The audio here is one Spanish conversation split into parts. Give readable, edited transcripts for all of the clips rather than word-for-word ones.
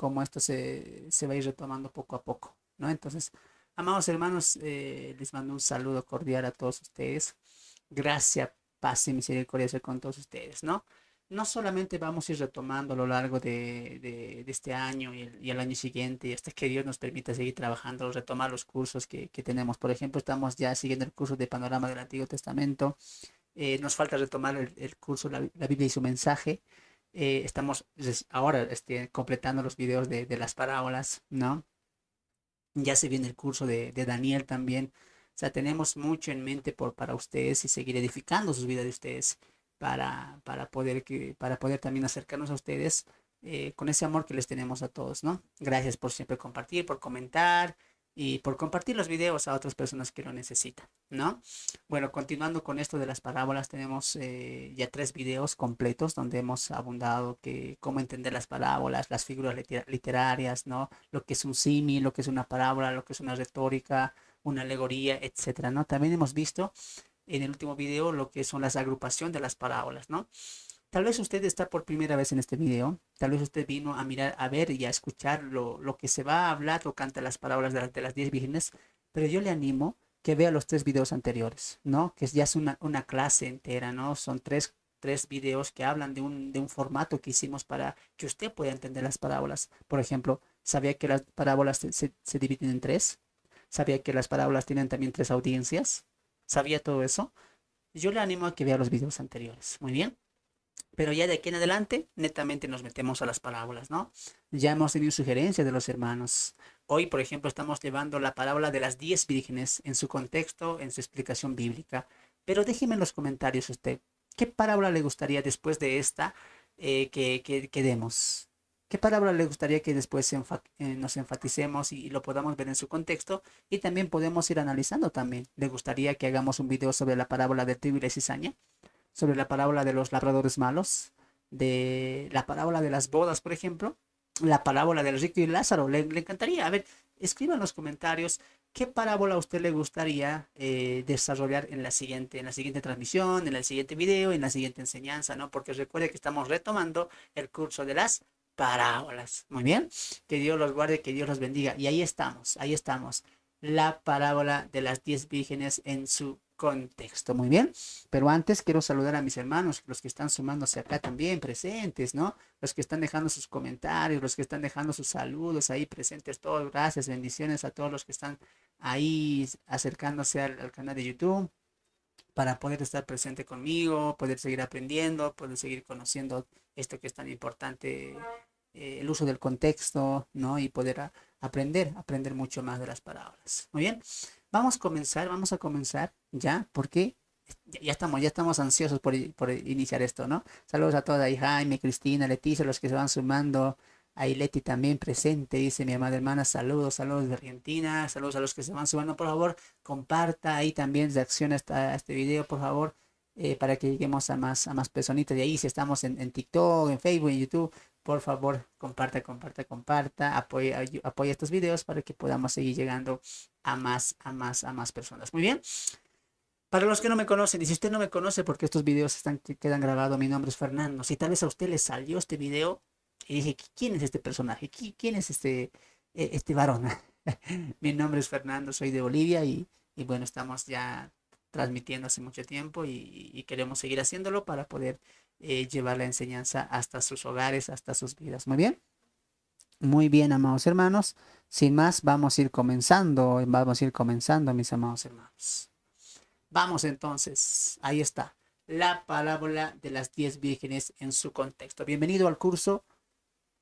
cómo esto se va a ir retomando poco a poco, ¿no? Entonces, amados hermanos, les mando un saludo cordial a todos ustedes. Gracias, paz y misericordia sea con todos ustedes, ¿no? No solamente vamos a ir retomando a lo largo de este año y el año siguiente, y hasta que Dios nos permita seguir trabajando, retomar los cursos que tenemos. Por ejemplo, estamos ya siguiendo el curso de Panorama del Antiguo Testamento. Nos falta retomar el curso la Biblia y su mensaje. Estamos ahora completando los videos de las parábolas, ¿no? Ya se viene el curso de Daniel también. O sea, tenemos mucho en mente para ustedes y seguir edificando sus vidas de ustedes para poder también acercarnos a ustedes con ese amor que les tenemos a todos, ¿no? Gracias por siempre compartir, por comentar y por compartir los videos a otras personas que lo necesitan, ¿no? Bueno, continuando con esto de las parábolas, tenemos ya 3 videos completos donde hemos abundado que cómo entender las parábolas, las figuras literarias, ¿no? Lo que es un símil, lo que es una parábola, lo que es una retórica, una alegoría, etcétera, ¿no? También hemos visto en el último video lo que son las agrupación de las parábolas, ¿no? Tal vez usted está por primera vez en este video, tal vez usted vino a mirar, a ver y a escuchar lo que se va a hablar tocante las parábolas de las 10 vírgenes, pero yo le animo que vea los 3 videos anteriores, ¿no? Que ya es una clase entera, ¿no? Son tres videos que hablan de un formato que hicimos para que usted pueda entender las parábolas. Por ejemplo, ¿sabía que las parábolas se dividen en tres? ¿Sabía que las parábolas tienen también 3 audiencias? ¿Sabía todo eso? Yo le animo a que vea los videos anteriores. Muy bien. Pero ya de aquí en adelante, netamente nos metemos a las parábolas, ¿no? Ya hemos tenido sugerencias de los hermanos. Hoy, por ejemplo, estamos llevando la parábola de las 10 vírgenes en su contexto, en su explicación bíblica. Pero déjeme en los comentarios usted, ¿qué parábola le gustaría después de esta que demos? ¿Qué parábola le gustaría que después nos enfaticemos y lo podamos ver en su contexto? Y también podemos ir analizando también. ¿Le gustaría que hagamos un video sobre la parábola de trigo y la cizaña? Sobre la parábola de los labradores malos, de la parábola de las bodas, por ejemplo, la parábola del rico y Lázaro. Le encantaría. A ver, escriba en los comentarios qué parábola a usted le gustaría desarrollar en la siguiente transmisión, en el siguiente video, en la siguiente enseñanza, ¿no? Porque recuerde que estamos retomando el curso de las parábolas. Muy bien. Que Dios los guarde, que Dios los bendiga. Y ahí estamos, ahí estamos. La parábola de las 10 vírgenes en su contexto. Muy bien. Pero antes quiero saludar a mis hermanos, los que están sumándose acá también presentes, ¿no? Los que están dejando sus comentarios, los que están dejando sus saludos ahí presentes, todos. Gracias, bendiciones a todos los que están ahí acercándose al canal de YouTube para poder estar presente conmigo, poder seguir aprendiendo, poder seguir conociendo esto que es tan importante, el uso del contexto, ¿no? Y poder aprender mucho más de las palabras. Muy bien, vamos a comenzar ya, porque ya estamos ansiosos por iniciar esto, ¿no? Saludos a todos ahí, Jaime, Cristina, Leticia, los que se van sumando. Ahí Leti también presente, dice mi amada hermana, saludos, saludos de Argentina, saludos a los que se van sumando, por favor, comparta ahí también, reacciona a este video, por favor, para que lleguemos a más personitas de ahí, si estamos en TikTok, en Facebook, en YouTube, por favor, comparta, apoya estos videos para que podamos seguir llegando a más personas. Muy bien. Para los que no me conocen, y si usted no me conoce porque estos videos quedan grabados, mi nombre es Fernando. Si tal vez a usted le salió este video y dije, ¿quién es este personaje? ¿Quién es este varón? Mi nombre es Fernando, soy de Bolivia y bueno, estamos ya transmitiendo hace mucho tiempo y queremos seguir haciéndolo para poder llevar la enseñanza hasta sus hogares, hasta sus vidas. Muy bien, amados hermanos. Sin más, vamos a ir comenzando, mis amados hermanos. Vamos entonces, ahí está, la parábola de las 10 vírgenes en su contexto. Bienvenido al curso,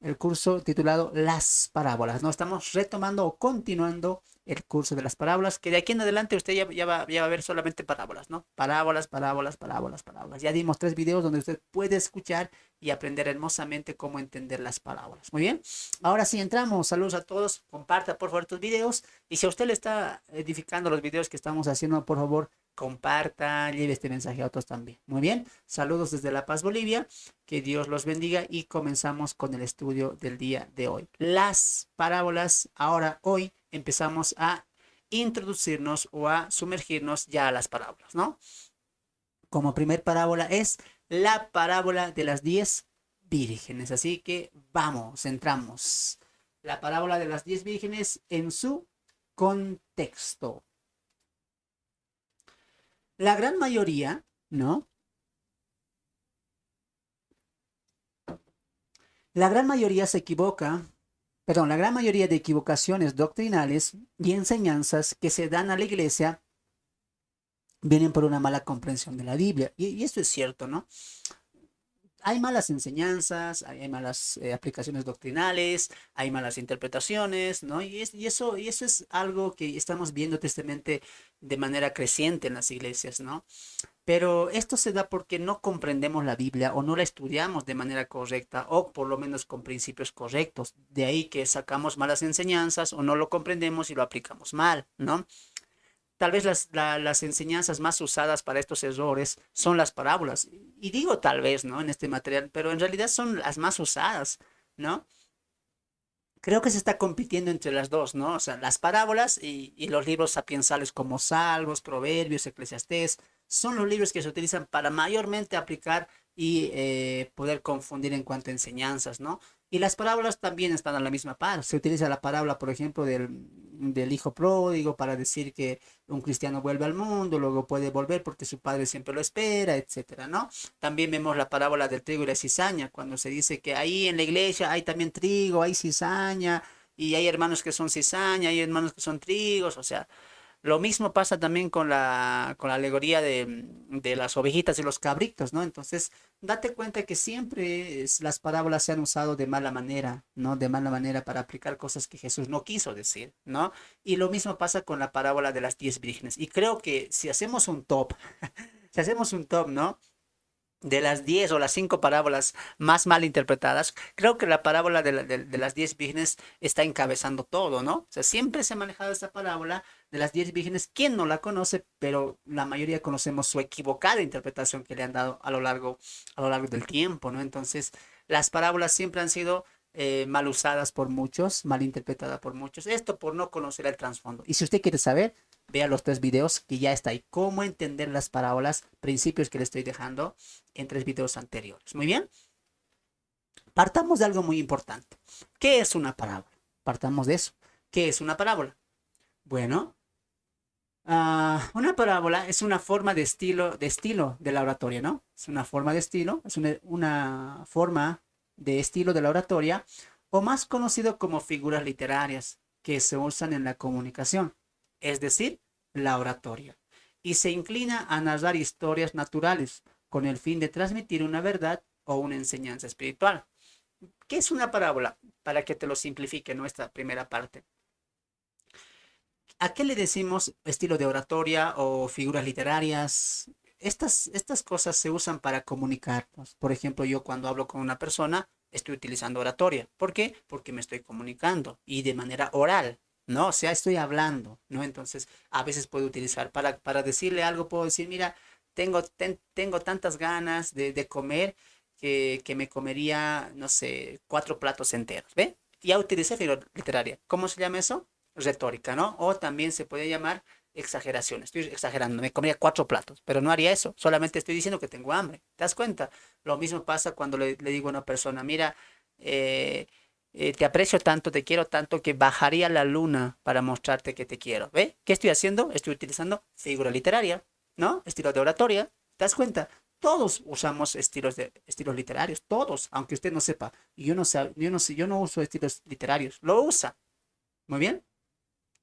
el curso titulado Las parábolas, ¿no? Estamos retomando o continuando el curso de las parábolas, que de aquí en adelante usted ya va a ver solamente parábolas, ¿no? Parábolas. Ya dimos 3 videos donde usted puede escuchar y aprender hermosamente cómo entender las parábolas. Muy bien, ahora sí entramos. Saludos a todos, comparta por favor estos videos y si a usted le está edificando los videos que estamos haciendo, por favor, comparta, lleve este mensaje a otros también. Muy bien, saludos desde La Paz, Bolivia. Que Dios los bendiga y comenzamos con el estudio del día de hoy. Las parábolas, ahora hoy empezamos a introducirnos o a sumergirnos ya a las parábolas, ¿no? Como primer parábola es la parábola de las 10 vírgenes. Así que vamos, entramos. la parábola de las 10 vírgenes en su contexto. La gran mayoría, ¿no? La gran mayoría se equivoca, perdón, la gran mayoría de equivocaciones doctrinales y enseñanzas que se dan a la iglesia vienen por una mala comprensión de la Biblia. Y esto es cierto, ¿no? Hay malas enseñanzas, hay malas aplicaciones doctrinales, hay malas interpretaciones, ¿no? Y eso es algo que estamos viendo tristemente de manera creciente en las iglesias, ¿no? Pero esto se da porque no comprendemos la Biblia o no la estudiamos de manera correcta o por lo menos con principios correctos. De ahí que sacamos malas enseñanzas o no lo comprendemos y lo aplicamos mal, ¿no? Tal vez las enseñanzas más usadas para estos errores son las parábolas. Y digo tal vez, ¿no? En este material, pero en realidad son las más usadas, ¿no? Creo que se está compitiendo entre las dos, ¿no? O sea, las parábolas y los libros sapiensales como Salmos, Proverbios, Eclesiastés, son los libros que se utilizan para mayormente aplicar y poder confundir en cuanto a enseñanzas, ¿no? Y las parábolas también están a la misma par. Se utiliza la parábola, por ejemplo, del hijo pródigo para decir que un cristiano vuelve al mundo, luego puede volver porque su padre siempre lo espera, etcétera, ¿no? También vemos la parábola del trigo y la cizaña, cuando se dice que ahí en la iglesia hay también trigo, hay cizaña, y hay hermanos que son cizaña, hay hermanos que son trigos, o sea, lo mismo pasa también con la alegoría de las ovejitas y los cabritos, ¿no? Entonces, date cuenta que siempre las parábolas se han usado de mala manera, ¿no? De mala manera para aplicar cosas que Jesús no quiso decir, ¿no? Y lo mismo pasa con la parábola de las 10 vírgenes. Y creo que si hacemos un top, si hacemos un top, ¿no? De las 10 o las 5 parábolas más mal interpretadas, creo que la parábola de las 10 vírgenes está encabezando todo, ¿no? O sea, siempre se ha manejado esta parábola de las 10 vírgenes. ¿Quién no la conoce? Pero la mayoría conocemos su equivocada interpretación que le han dado a lo largo del tiempo, ¿no? Entonces, las parábolas siempre han sido mal usadas por muchos, mal interpretadas por muchos. Esto por no conocer el trasfondo. Y si usted quiere saber, vea los 3 videos que ya está ahí. Cómo entender las parábolas, principios que le estoy dejando en 3 videos anteriores. Muy bien. Partamos de algo muy importante. ¿Qué es una parábola? Partamos de eso. ¿Qué es una parábola? Bueno, una parábola es una forma de estilo de la oratoria, ¿no? Es una forma de estilo, es una forma de estilo de la oratoria, o más conocido como figuras literarias que se usan en la comunicación, es decir, la oratoria, y se inclina a narrar historias naturales con el fin de transmitir una verdad o una enseñanza espiritual. ¿Qué es una parábola? Para que te lo simplifique nuestra primera parte. ¿A qué le decimos estilo de oratoria o figuras literarias? Estas cosas se usan para comunicarnos. Por ejemplo, yo cuando hablo con una persona estoy utilizando oratoria. ¿Por qué? Porque me estoy comunicando y de manera oral, ¿no? O sea, estoy hablando, ¿no? Entonces, a veces puedo utilizar para decirle algo, puedo decir, mira, tengo tantas ganas de comer que me comería, no sé, 4 platos enteros, ¿ve? Ya utilicé figura literaria. ¿Cómo se llama eso? Retórica, ¿no? O también se puede llamar exageración. Estoy exagerando, me comería 4 platos, pero no haría eso. Solamente estoy diciendo que tengo hambre. ¿Te das cuenta? Lo mismo pasa cuando le digo a una persona, mira, te aprecio tanto, te quiero tanto que bajaría la luna para mostrarte que te quiero. ¿Ve? ¿Qué estoy haciendo? Estoy utilizando figura literaria, ¿no? Estilo de oratoria. ¿Te das cuenta? Todos usamos estilos literarios, todos, aunque usted no sepa. Yo no sé, yo no sé, yo no uso estilos literarios, lo usa. Muy bien.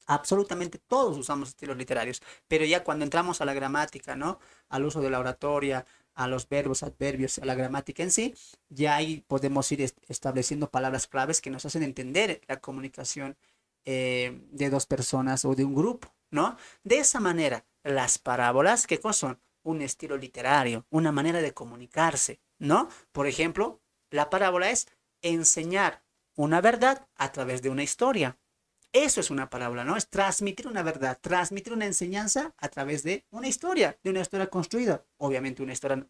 Absolutamente todos usamos estilos literarios, pero ya cuando entramos a la gramática, ¿no? Al uso de la oratoria, a los verbos, adverbios, a la gramática en sí, ya ahí podemos ir estableciendo palabras claves que nos hacen entender la comunicación de dos personas o de un grupo, ¿no? De esa manera, las parábolas, ¿qué cosa son? Un estilo literario, una manera de comunicarse, ¿no? Por ejemplo, la parábola es enseñar una verdad a través de una historia. Eso es una parábola, ¿no? Es transmitir una verdad, transmitir una enseñanza a través de una historia construida. Obviamente una historia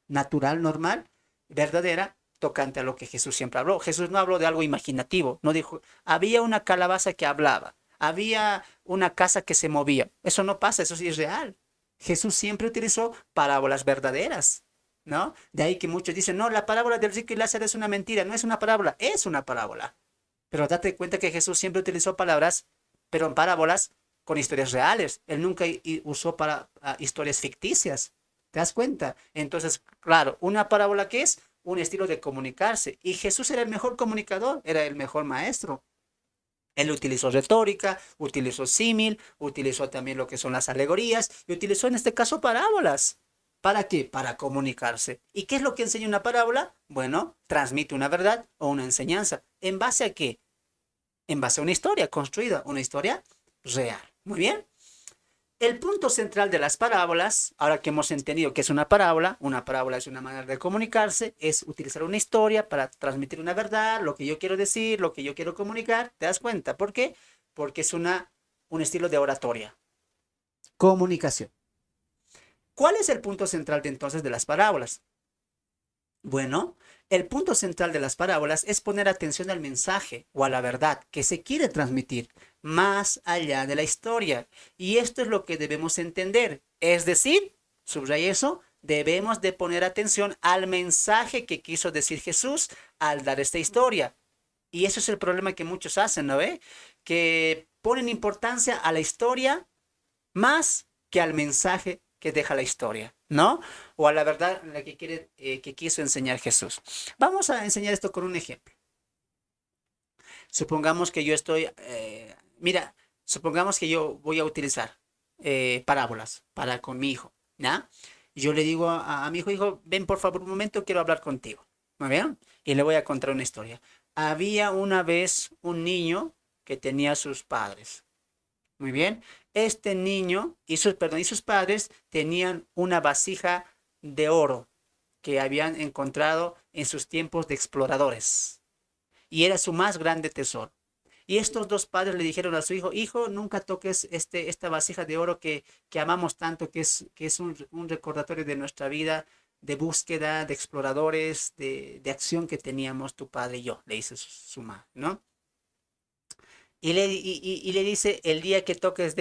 natural, normal, verdadera, tocante a lo que Jesús siempre habló. Jesús no habló de algo imaginativo, no dijo, había una calabaza que hablaba, había una casa que se movía. Eso no pasa, eso sí es real. Jesús siempre utilizó parábolas verdaderas, ¿no? De ahí que muchos dicen, no, la parábola del rico y Lázaro es una mentira, no es una parábola, es una parábola. Pero date cuenta que Jesús siempre utilizó palabras, pero en parábolas con historias reales. Él nunca usó para historias ficticias. ¿Te das cuenta? Entonces, claro, una parábola que es un estilo de comunicarse. Y Jesús era el mejor comunicador, era el mejor maestro. Él utilizó retórica, utilizó símil, utilizó también lo que son las alegorías y utilizó en este caso parábolas. ¿Para qué? Para comunicarse. ¿Y qué es lo que enseña una parábola? Bueno, transmite una verdad o una enseñanza. ¿En base a qué? En base a una historia construida, una historia real. Muy bien. El punto central de las parábolas, ahora que hemos entendido que es una parábola es una manera de comunicarse, es utilizar una historia para transmitir una verdad, lo que yo quiero decir, lo que yo quiero comunicar. ¿Te das cuenta? ¿Por qué? Porque es un estilo de oratoria. Comunicación. ¿Cuál es el punto central de entonces de las parábolas? Bueno, el punto central de las parábolas es poner atención al mensaje o a la verdad que se quiere transmitir más allá de la historia. Y esto es lo que debemos entender. Es decir, subraya eso, debemos de poner atención al mensaje que quiso decir Jesús al dar esta historia. Y eso es el problema que muchos hacen, ¿no ve? Que ponen importancia a la historia más que al mensaje que deja la historia, ¿no? O a la verdad la que quiere, que quiso enseñar Jesús. Vamos a enseñar esto con un ejemplo. Supongamos que yo mira, supongamos que yo voy a utilizar parábolas para con mi hijo, ¿ya? Yo le digo a mi hijo, ven por favor un momento, quiero hablar contigo, ¿muy bien? Y le voy a contar una historia. Había una vez un niño que tenía sus padres. Muy bien. Este niño y sus padres tenían una vasija de oro que habían encontrado en sus tiempos de exploradores. Y era su más grande tesoro. Y estos dos padres le dijeron a su hijo, hijo, nunca toques esta vasija de oro que amamos tanto, que es un recordatorio de nuestra vida, de búsqueda, de exploradores, de acción que teníamos tu padre y yo, le dice su madre, ¿no? Y le dice, el día que toques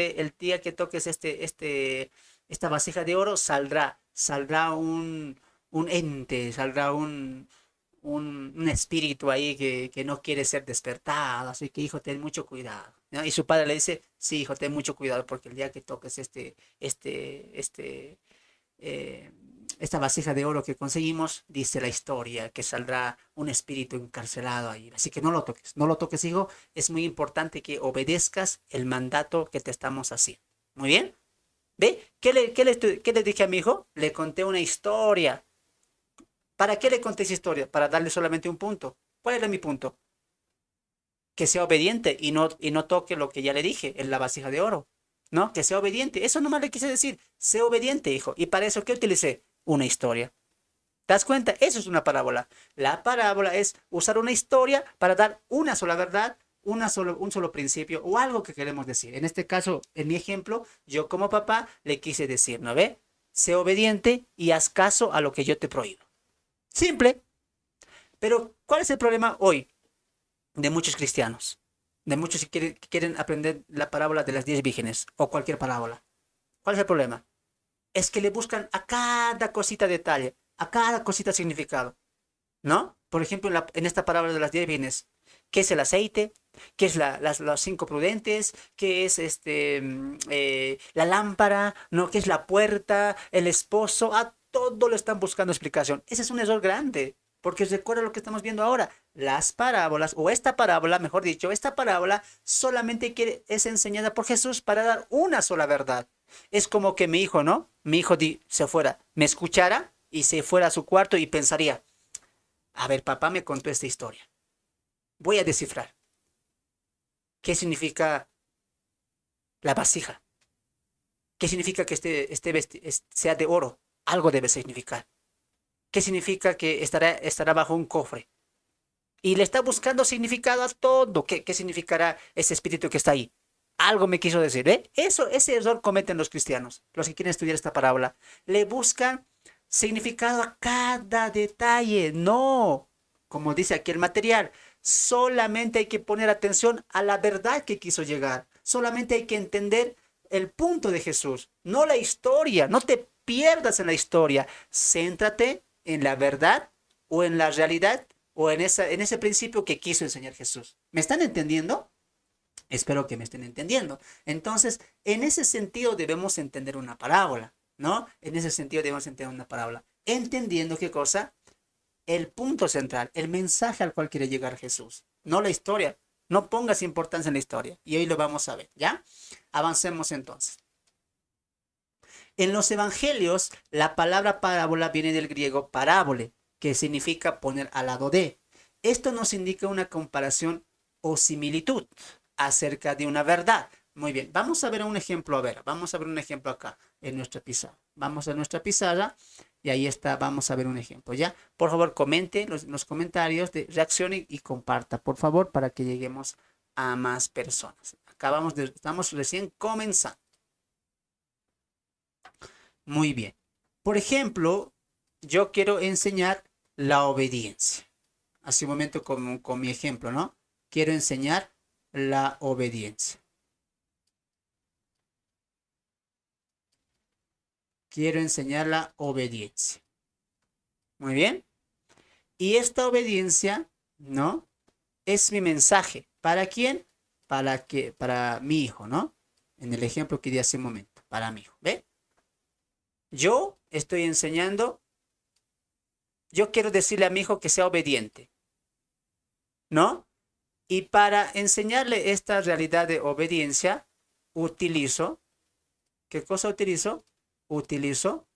esta vasija de oro, saldrá un ente, saldrá un espíritu ahí que no quiere ser despertado, así que hijo, ten mucho cuidado, ¿no? Y su padre le dice, sí, hijo, ten mucho cuidado, porque el día que toques eh, esta vasija de oro que conseguimos, dice la historia, que saldrá un espíritu encarcelado ahí. Así que no lo toques, no lo toques, hijo. Es muy importante que obedezcas el mandato que te estamos haciendo. Muy bien. ¿Ve? ¿Qué le dije a mi hijo? Le conté una historia. ¿Para qué le conté esa historia? Para darle solamente un punto. ¿Cuál era mi punto? Que sea obediente y no toque lo que ya le dije en la vasija de oro. ¿No? Que sea obediente. Eso nomás le quise decir. Sé obediente, hijo. Y para eso, ¿qué utilicé? Una historia. ¿Te das cuenta? Eso es una parábola. La parábola es usar una historia para dar una sola verdad, un solo principio o algo que queremos decir. En este caso, en mi ejemplo, yo como papá le quise decir, ¿no ve? Sé obediente y haz caso a lo que yo te prohíbo. Simple. Pero, ¿cuál es el problema hoy de muchos cristianos? De muchos que quieren aprender la parábola de las 10 vírgenes o cualquier parábola. ¿Cuál es el problema? Es que le buscan a cada cosita detalle, a cada cosita significado, ¿no? Por ejemplo, en esta parábola de las 10 bienes, ¿qué es el aceite? ¿Qué es los 5 prudentes? ¿Qué es la lámpara? ¿No? ¿Qué es la puerta? ¿El esposo? A todo le están buscando explicación. Ese es un error grande, porque recuerda lo que estamos viendo ahora. Las parábolas, o esta parábola, mejor dicho, esta parábola solamente es enseñada por Jesús para dar una sola verdad. Es como que mi hijo, ¿no? Mi hijo se fuera, me escuchara y se fuera a su cuarto y pensaría, a ver, papá me contó esta historia. Voy a descifrar. ¿Qué significa la vasija? ¿Qué significa que sea de oro? Algo debe significar. ¿Qué significa que estará bajo un cofre? Y le está buscando significado a todo. ¿Qué significará ese espíritu que está ahí? Algo me quiso decir, ¿eh? Ese error cometen los cristianos, los que quieren estudiar esta parábola. Le buscan significado a cada detalle. No, como dice aquí el material, solamente hay que poner atención a la verdad que quiso llegar. Solamente hay que entender el punto de Jesús, no la historia. No te pierdas en la historia. Céntrate en la verdad o en la realidad o en ese principio que quiso enseñar Jesús. ¿Me están entendiendo? Espero que me estén entendiendo. Entonces, en ese sentido debemos entender una parábola, ¿no? En ese sentido debemos entender una parábola. Entendiendo qué cosa, el punto central, el mensaje al cual quiere llegar Jesús, no la historia. No pongas importancia en la historia. Y hoy lo vamos a ver, ¿ya? Avancemos entonces. En los evangelios, la palabra parábola viene del griego parábole, que significa poner al lado de. Esto nos indica una comparación o similitud acerca de una verdad. Muy bien, vamos a ver un ejemplo, vamos a ver un ejemplo acá en nuestra pizarra. Vamos a nuestra pizarra y ahí está, vamos a ver un ejemplo, ¿ya? Por favor, comente los comentarios, reaccione y comparta, por favor, para que lleguemos a más personas. Estamos recién comenzando. Muy bien. Por ejemplo, yo quiero enseñar la obediencia. Hace un momento con mi ejemplo, ¿no? Quiero enseñar la obediencia. Quiero enseñar la obediencia. Muy bien. Y esta obediencia, ¿no? Es mi mensaje. ¿Para quién? Para mi hijo, ¿no? En el ejemplo que di hace un momento. Para mi hijo. ¿Ve? Yo estoy enseñando. Yo quiero decirle a mi hijo que sea obediente, ¿no? Y para enseñarle esta realidad de obediencia, utilizo, ¿qué cosa utilizo? Utilizo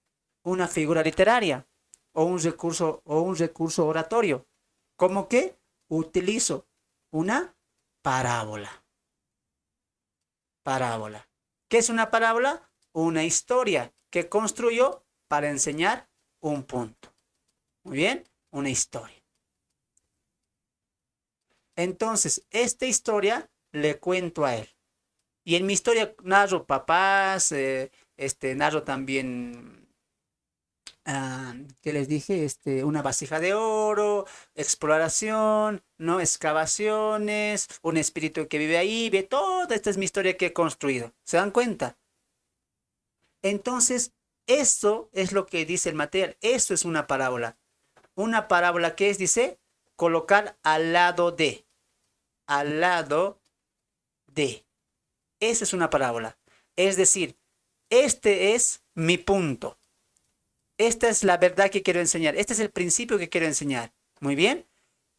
una figura literaria o un recurso oratorio. ¿Cómo que? Utilizo una parábola. Parábola. ¿Qué es una parábola? Una historia que construyo para enseñar un punto. Muy bien, una historia. Entonces, esta historia le cuento a él. Y en mi historia narro papás, narro también, ¿qué les dije? Una vasija de oro, exploración, ¿no? Excavaciones, un espíritu que vive ahí, ve toda esta es mi historia que he construido. ¿Se dan cuenta? Entonces, eso es lo que dice el material. Eso es una parábola. Una parábola que es, dice, colocar al lado de. Al lado de. Esa es una parábola. Es decir, este es mi punto. Esta es la verdad que quiero enseñar. Este es el principio que quiero enseñar. Muy bien.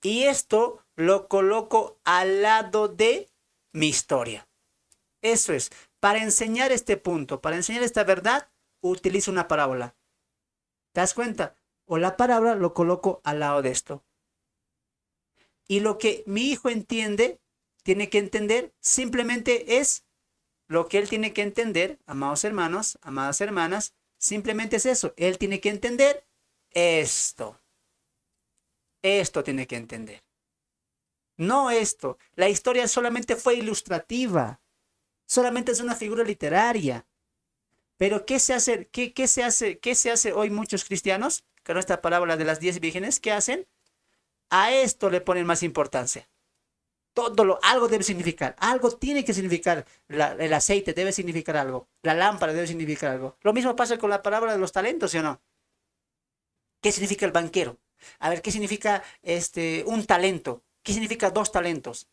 Y esto lo coloco al lado de mi historia. Eso es. Para enseñar este punto, para enseñar esta verdad, utilizo una parábola. ¿Te das cuenta? O la parábola lo coloco al lado de esto. Y lo que mi hijo entiende, tiene que entender, simplemente es lo que él tiene que entender, amados hermanos, amadas hermanas, simplemente es eso. Él tiene que entender esto. Esto tiene que entender. No esto. La historia solamente fue ilustrativa. Solamente es una figura literaria. Pero ¿qué se hace? ¿Qué se hace hoy muchos cristianos? Con esta parábola de las 10 vírgenes, ¿qué hacen? A esto le ponen más importancia. Algo debe significar, algo tiene que significar, el aceite debe significar algo, la lámpara debe significar algo. Lo mismo pasa con la parábola de los talentos, ¿sí o no? ¿Qué significa el banquero? A ver, ¿qué significa un talento? ¿Qué significa 2 talentos?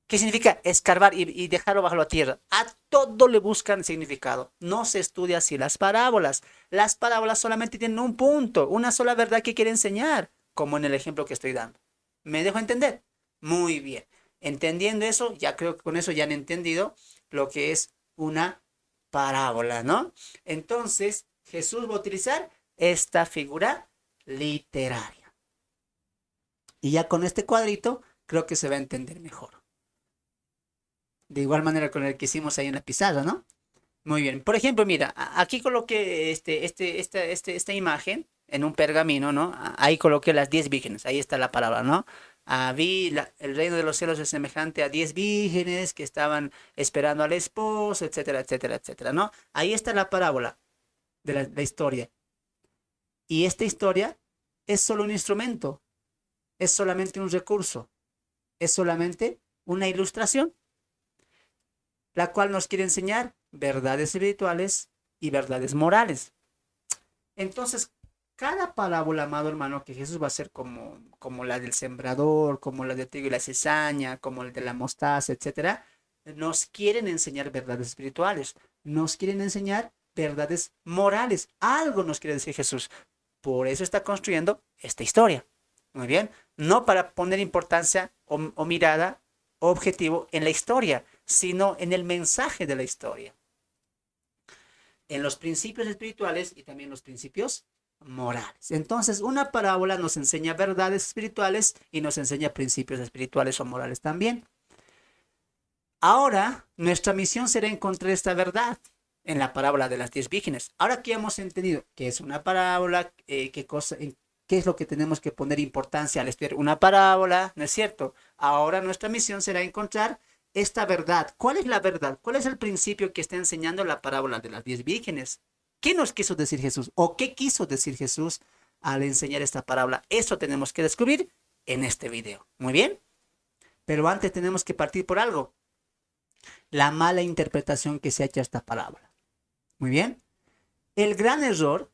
¿Qué significa escarbar y dejarlo bajo la tierra? A todo le buscan significado. No se estudia así las parábolas. Las parábolas solamente tienen un punto, una sola verdad que quiere enseñar, como en el ejemplo que estoy dando. ¿Me dejo entender? Muy bien. Entendiendo eso, ya creo que con eso ya han entendido lo que es una parábola, ¿no? Entonces, Jesús va a utilizar esta figura literaria. Y ya con este cuadrito, creo que se va a entender mejor. De igual manera con el que hicimos ahí en la pizarra, ¿no? Muy bien. Por ejemplo, mira, aquí coloqué esta imagen en un pergamino, ¿no? Ahí coloqué las 10 vírgenes. Ahí está la palabra, ¿no? El reino de los cielos es semejante a 10 vírgenes que estaban esperando al esposo, etcétera, etcétera, etcétera, ¿no? Ahí está la parábola de la historia. Y esta historia es solo un instrumento, es solamente un recurso, es solamente una ilustración, la cual nos quiere enseñar verdades espirituales y verdades morales. Entonces, cada parábola, amado hermano, que Jesús va a hacer como la del sembrador, como la del trigo y la cizaña, como el de la mostaza, etcétera, nos quieren enseñar verdades espirituales, nos quieren enseñar verdades morales. Algo nos quiere decir Jesús. Por eso está construyendo esta historia. Muy bien. No para poner importancia o mirada o objetivo en la historia, sino en el mensaje de la historia. En los principios espirituales y también los principios morales. Entonces, una parábola nos enseña verdades espirituales y nos enseña principios espirituales o morales también. Ahora, nuestra misión será encontrar esta verdad en la parábola de las 10 vírgenes. Ahora que hemos entendido qué es una parábola, qué es lo que tenemos que poner importancia al estudiar una parábola, ¿no es cierto? Ahora nuestra misión será encontrar esta verdad. ¿Cuál es la verdad? ¿Cuál es el principio que está enseñando la parábola de las 10 vírgenes? ¿Qué nos quiso decir Jesús? ¿O qué quiso decir Jesús al enseñar esta parábola? Eso tenemos que descubrir en este video. Muy bien. Pero antes tenemos que partir por algo. La mala interpretación que se ha hecho a esta parábola. Muy bien. El gran error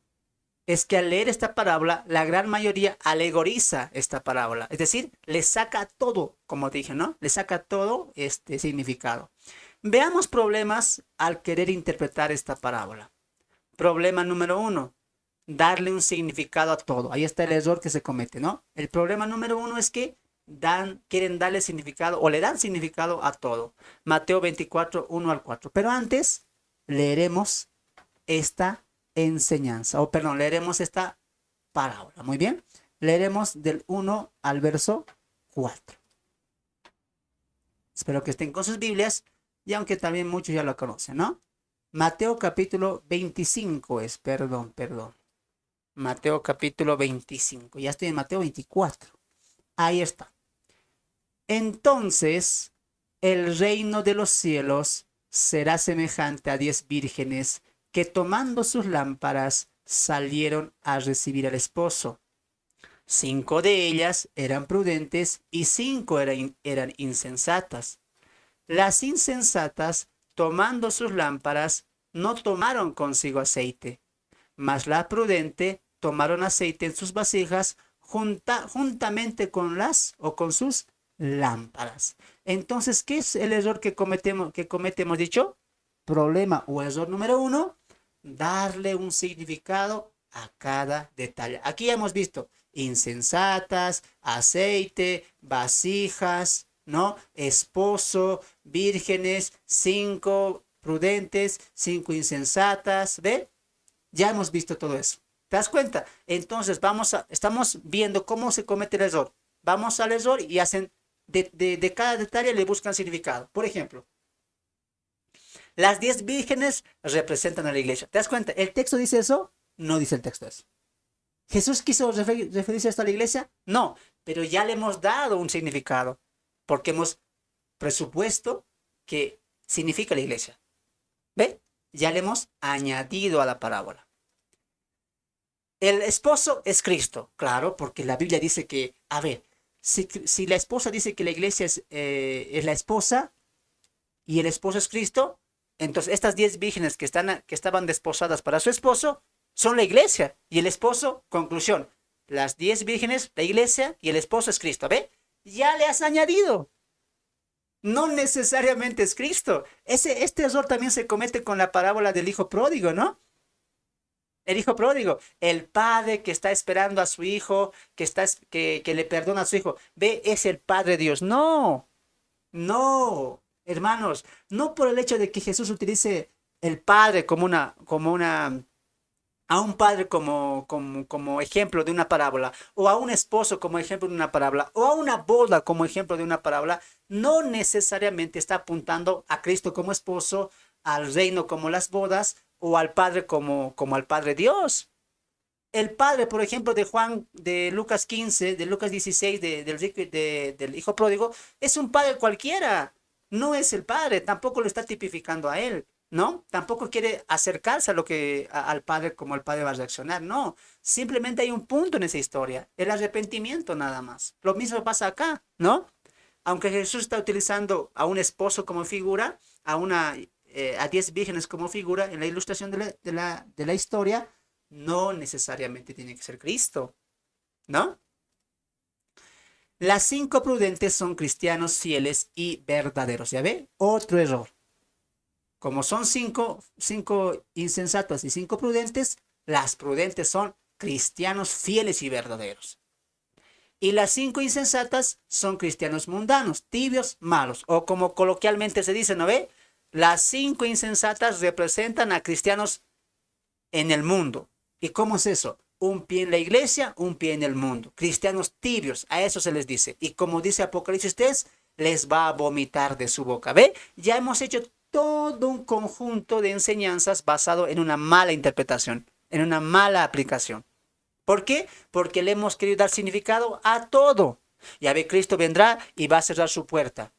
es que al leer esta parábola, la gran mayoría alegoriza esta parábola. Es decir, le saca todo, como te dije, ¿no? Le saca todo este significado. Veamos problemas al querer interpretar esta parábola. Problema número 1, darle un significado a todo. Ahí está el error que se comete, ¿no? El problema número 1 es que quieren darle significado o le dan significado a todo. Mateo 24, 1 al 4. Pero antes leeremos esta enseñanza, o perdón, leeremos esta parábola. Muy bien, leeremos del 1 al verso 4. Espero que estén con sus Biblias, y aunque también muchos ya lo conocen, ¿no? Mateo capítulo 25 es, perdón. Mateo capítulo 25, ya estoy en Mateo 24. Ahí está. Entonces, el reino de los cielos será semejante a 10 vírgenes que tomando sus lámparas salieron a recibir al esposo. 5 de ellas eran prudentes y 5 eran insensatas. Las insensatas, tomando sus lámparas, no tomaron consigo aceite, mas las prudentes tomaron aceite en sus vasijas juntamente con sus lámparas. Entonces, ¿qué es el error que cometemos dicho? Problema o error número 1, darle un significado a cada detalle. Aquí hemos visto insensatas, aceite, vasijas, ¿no? Esposo, vírgenes, 5 prudentes, 5 insensatas, ¿ve? Ya hemos visto todo eso. ¿Te das cuenta? Entonces estamos viendo cómo se comete el error. Vamos al error y hacen de cada detalle le buscan significado. Por ejemplo, las 10 vírgenes representan a la iglesia. ¿Te das cuenta? ¿El texto dice eso? No dice el texto eso. ¿Jesús quiso referirse a esto a la iglesia? No, pero ya le hemos dado un significado, porque hemos presupuesto que significa la iglesia. ¿Ve? Ya le hemos añadido a la parábola. El esposo es Cristo, claro, porque la Biblia dice que, a ver, si la esposa dice que la iglesia es la esposa y el esposo es Cristo, entonces estas 10 vírgenes que estaban desposadas para su esposo son la iglesia y el esposo, conclusión, las 10 vírgenes, la iglesia y el esposo es Cristo. ¿Ve? Ya le has añadido. No necesariamente es Cristo. Este error también se comete con la parábola del hijo pródigo, ¿no? El hijo pródigo, el padre que está esperando a su hijo, que le perdona a su hijo. Ve, es el Padre Dios. No, no, hermanos, no por el hecho de que Jesús utilice el padre a un padre como ejemplo de una parábola, o a un esposo como ejemplo de una parábola, o a una boda como ejemplo de una parábola, no necesariamente está apuntando a Cristo como esposo, al reino como las bodas, o al Padre como al Padre Dios. El Padre, por ejemplo, de Lucas 15, de Lucas 16, del Hijo Pródigo, es un Padre cualquiera. No es el Padre, tampoco lo está tipificando a él, ¿no? Tampoco quiere acercarse al Padre como el Padre va a reaccionar, no. Simplemente hay un punto en esa historia, el arrepentimiento nada más. Lo mismo pasa acá, ¿no? Aunque Jesús está utilizando a un esposo como figura, a 10 vírgenes como figura en la ilustración de la historia, No necesariamente tiene que ser Cristo, ¿no? Las 5 prudentes son cristianos fieles y verdaderos. ¿Ya ve? Otro error. Como son cinco insensatos y 5 prudentes, las prudentes son cristianos fieles y verdaderos. Y las 5 insensatas son cristianos mundanos, tibios, malos. O como coloquialmente se dice, ¿no ve? Las 5 insensatas representan a cristianos en el mundo. ¿Y cómo es eso? Un pie en la iglesia, un pie en el mundo. Cristianos tibios, a eso se les dice. Y como dice Apocalipsis 3, les va a vomitar de su boca. ¿Ve? Ya hemos hecho todo un conjunto de enseñanzas basado en una mala interpretación, en una mala aplicación. ¿Por qué? Porque le hemos querido dar significado a todo. Ya ve, Cristo vendrá y va a cerrar su puerta.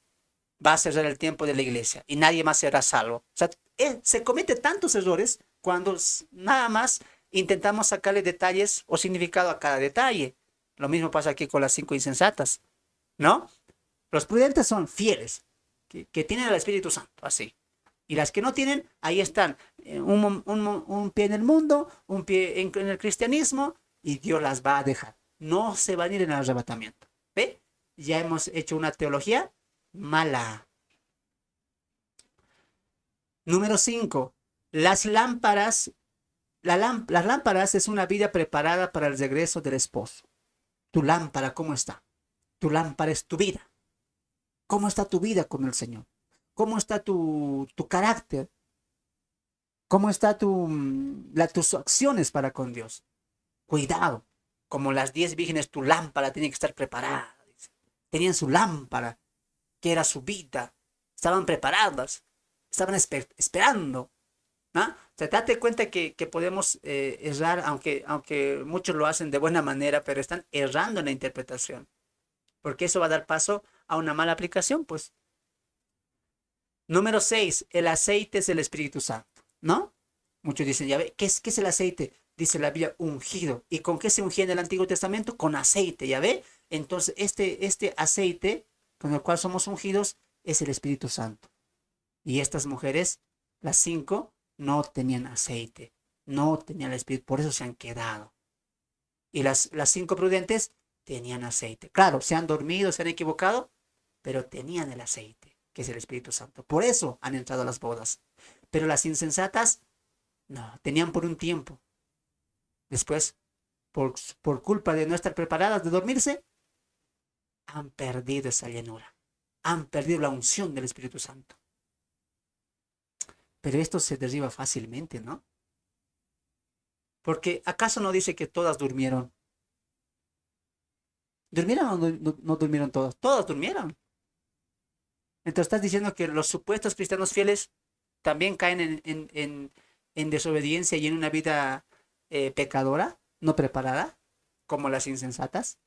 Va a cerrar el tiempo de la iglesia y nadie más será salvo. O sea, se comete tantos errores cuando nada más intentamos sacarle detalles o significado a cada detalle. Lo mismo pasa aquí con las 5 insensatas, ¿no? Los prudentes son fieles, que tienen el Espíritu Santo, así. Y las que no tienen, ahí están, un pie en el mundo, un pie en el cristianismo, y Dios las va a dejar. No se van a ir en el arrebatamiento. ¿Ve? Ya hemos hecho una teología mala. Número 5. Las lámparas. Las lámparas es una vida preparada para el regreso del esposo. Tu lámpara, ¿cómo está? Tu lámpara es tu vida. ¿Cómo está tu vida con el Señor? ¿Cómo está tu carácter? ¿Cómo está tus acciones para con Dios? Cuidado. Como las 10 vírgenes, tu lámpara tiene que estar preparada. Tenían su lámpara, que era su vida. Estaban preparadas. Estaban esperando. ¿No? O sea, date cuenta que podemos errar, aunque muchos lo hacen de buena manera, pero están errando en la interpretación. Porque eso va a dar paso a una mala aplicación, pues. Número 6, el aceite es el Espíritu Santo, ¿no? Muchos dicen, ya ve, qué es el aceite? Dice la Biblia, ungido. ¿Y con qué se ungía en el Antiguo Testamento? Con aceite, ¿ya ve? Entonces, este aceite con el cual somos ungidos es el Espíritu Santo. Y estas mujeres, las 5, no tenían aceite, no tenían el Espíritu, por eso se han quedado. Y las 5 prudentes tenían aceite. Claro, se han dormido, se han equivocado, pero tenían el aceite, que es el Espíritu Santo. Por eso han entrado a las bodas. Pero las insensatas, no, tenían por un tiempo. Después, por culpa de no estar preparadas, de dormirse, han perdido esa llenura. Han perdido la unción del Espíritu Santo. Pero esto se derriba fácilmente, ¿no? Porque ¿acaso no dice que todas durmieron? ¿Durmieron o no durmieron todas? Todas durmieron. Entonces estás diciendo que los supuestos cristianos fieles también caen en desobediencia y en una vida pecadora, no preparada, como las insensatas.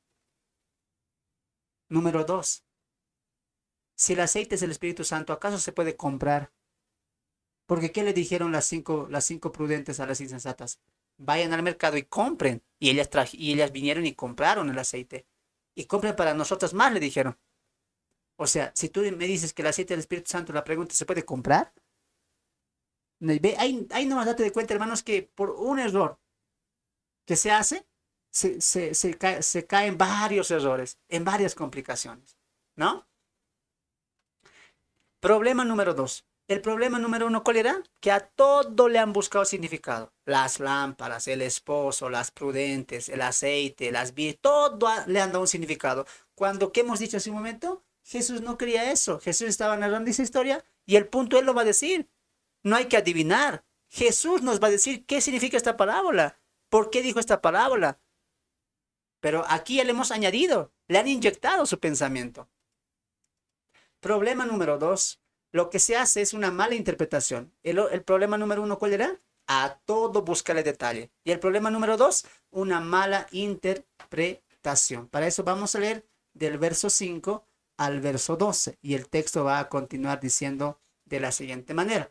Número 2. Si el aceite es el Espíritu Santo, ¿acaso se puede comprar? Porque ¿qué le dijeron las cinco prudentes a las insensatas? Vayan al mercado y compren. Y ellas vinieron y compraron el aceite. Y compren para nosotras más, le dijeron. O sea, si tú me dices que el aceite del Espíritu Santo, la pregunta, ¿se puede comprar? Ahí nomás date de cuenta, hermanos, que por un error que se hace, se caen varios errores, en varias complicaciones, ¿no? Problema número 2. El problema número 1, ¿cuál era? Que a todo le han buscado significado. Las lámparas, el esposo, las prudentes, el aceite, las vías, todo le han dado un significado. Cuando, ¿qué hemos dicho hace un momento? Jesús no quería eso. Jesús estaba narrando esa historia y el punto él lo va a decir. No hay que adivinar. Jesús nos va a decir qué significa esta parábola. ¿Por qué dijo esta parábola? Pero aquí ya le hemos añadido, le han inyectado su pensamiento. Problema número 2. Lo que se hace es una mala interpretación. El problema número 1, ¿cuál era? A todo buscarle detalle. Y el problema número 2, una mala interpretación. Para eso vamos a leer del verso 5 al verso 12. Y el texto va a continuar diciendo de la siguiente manera.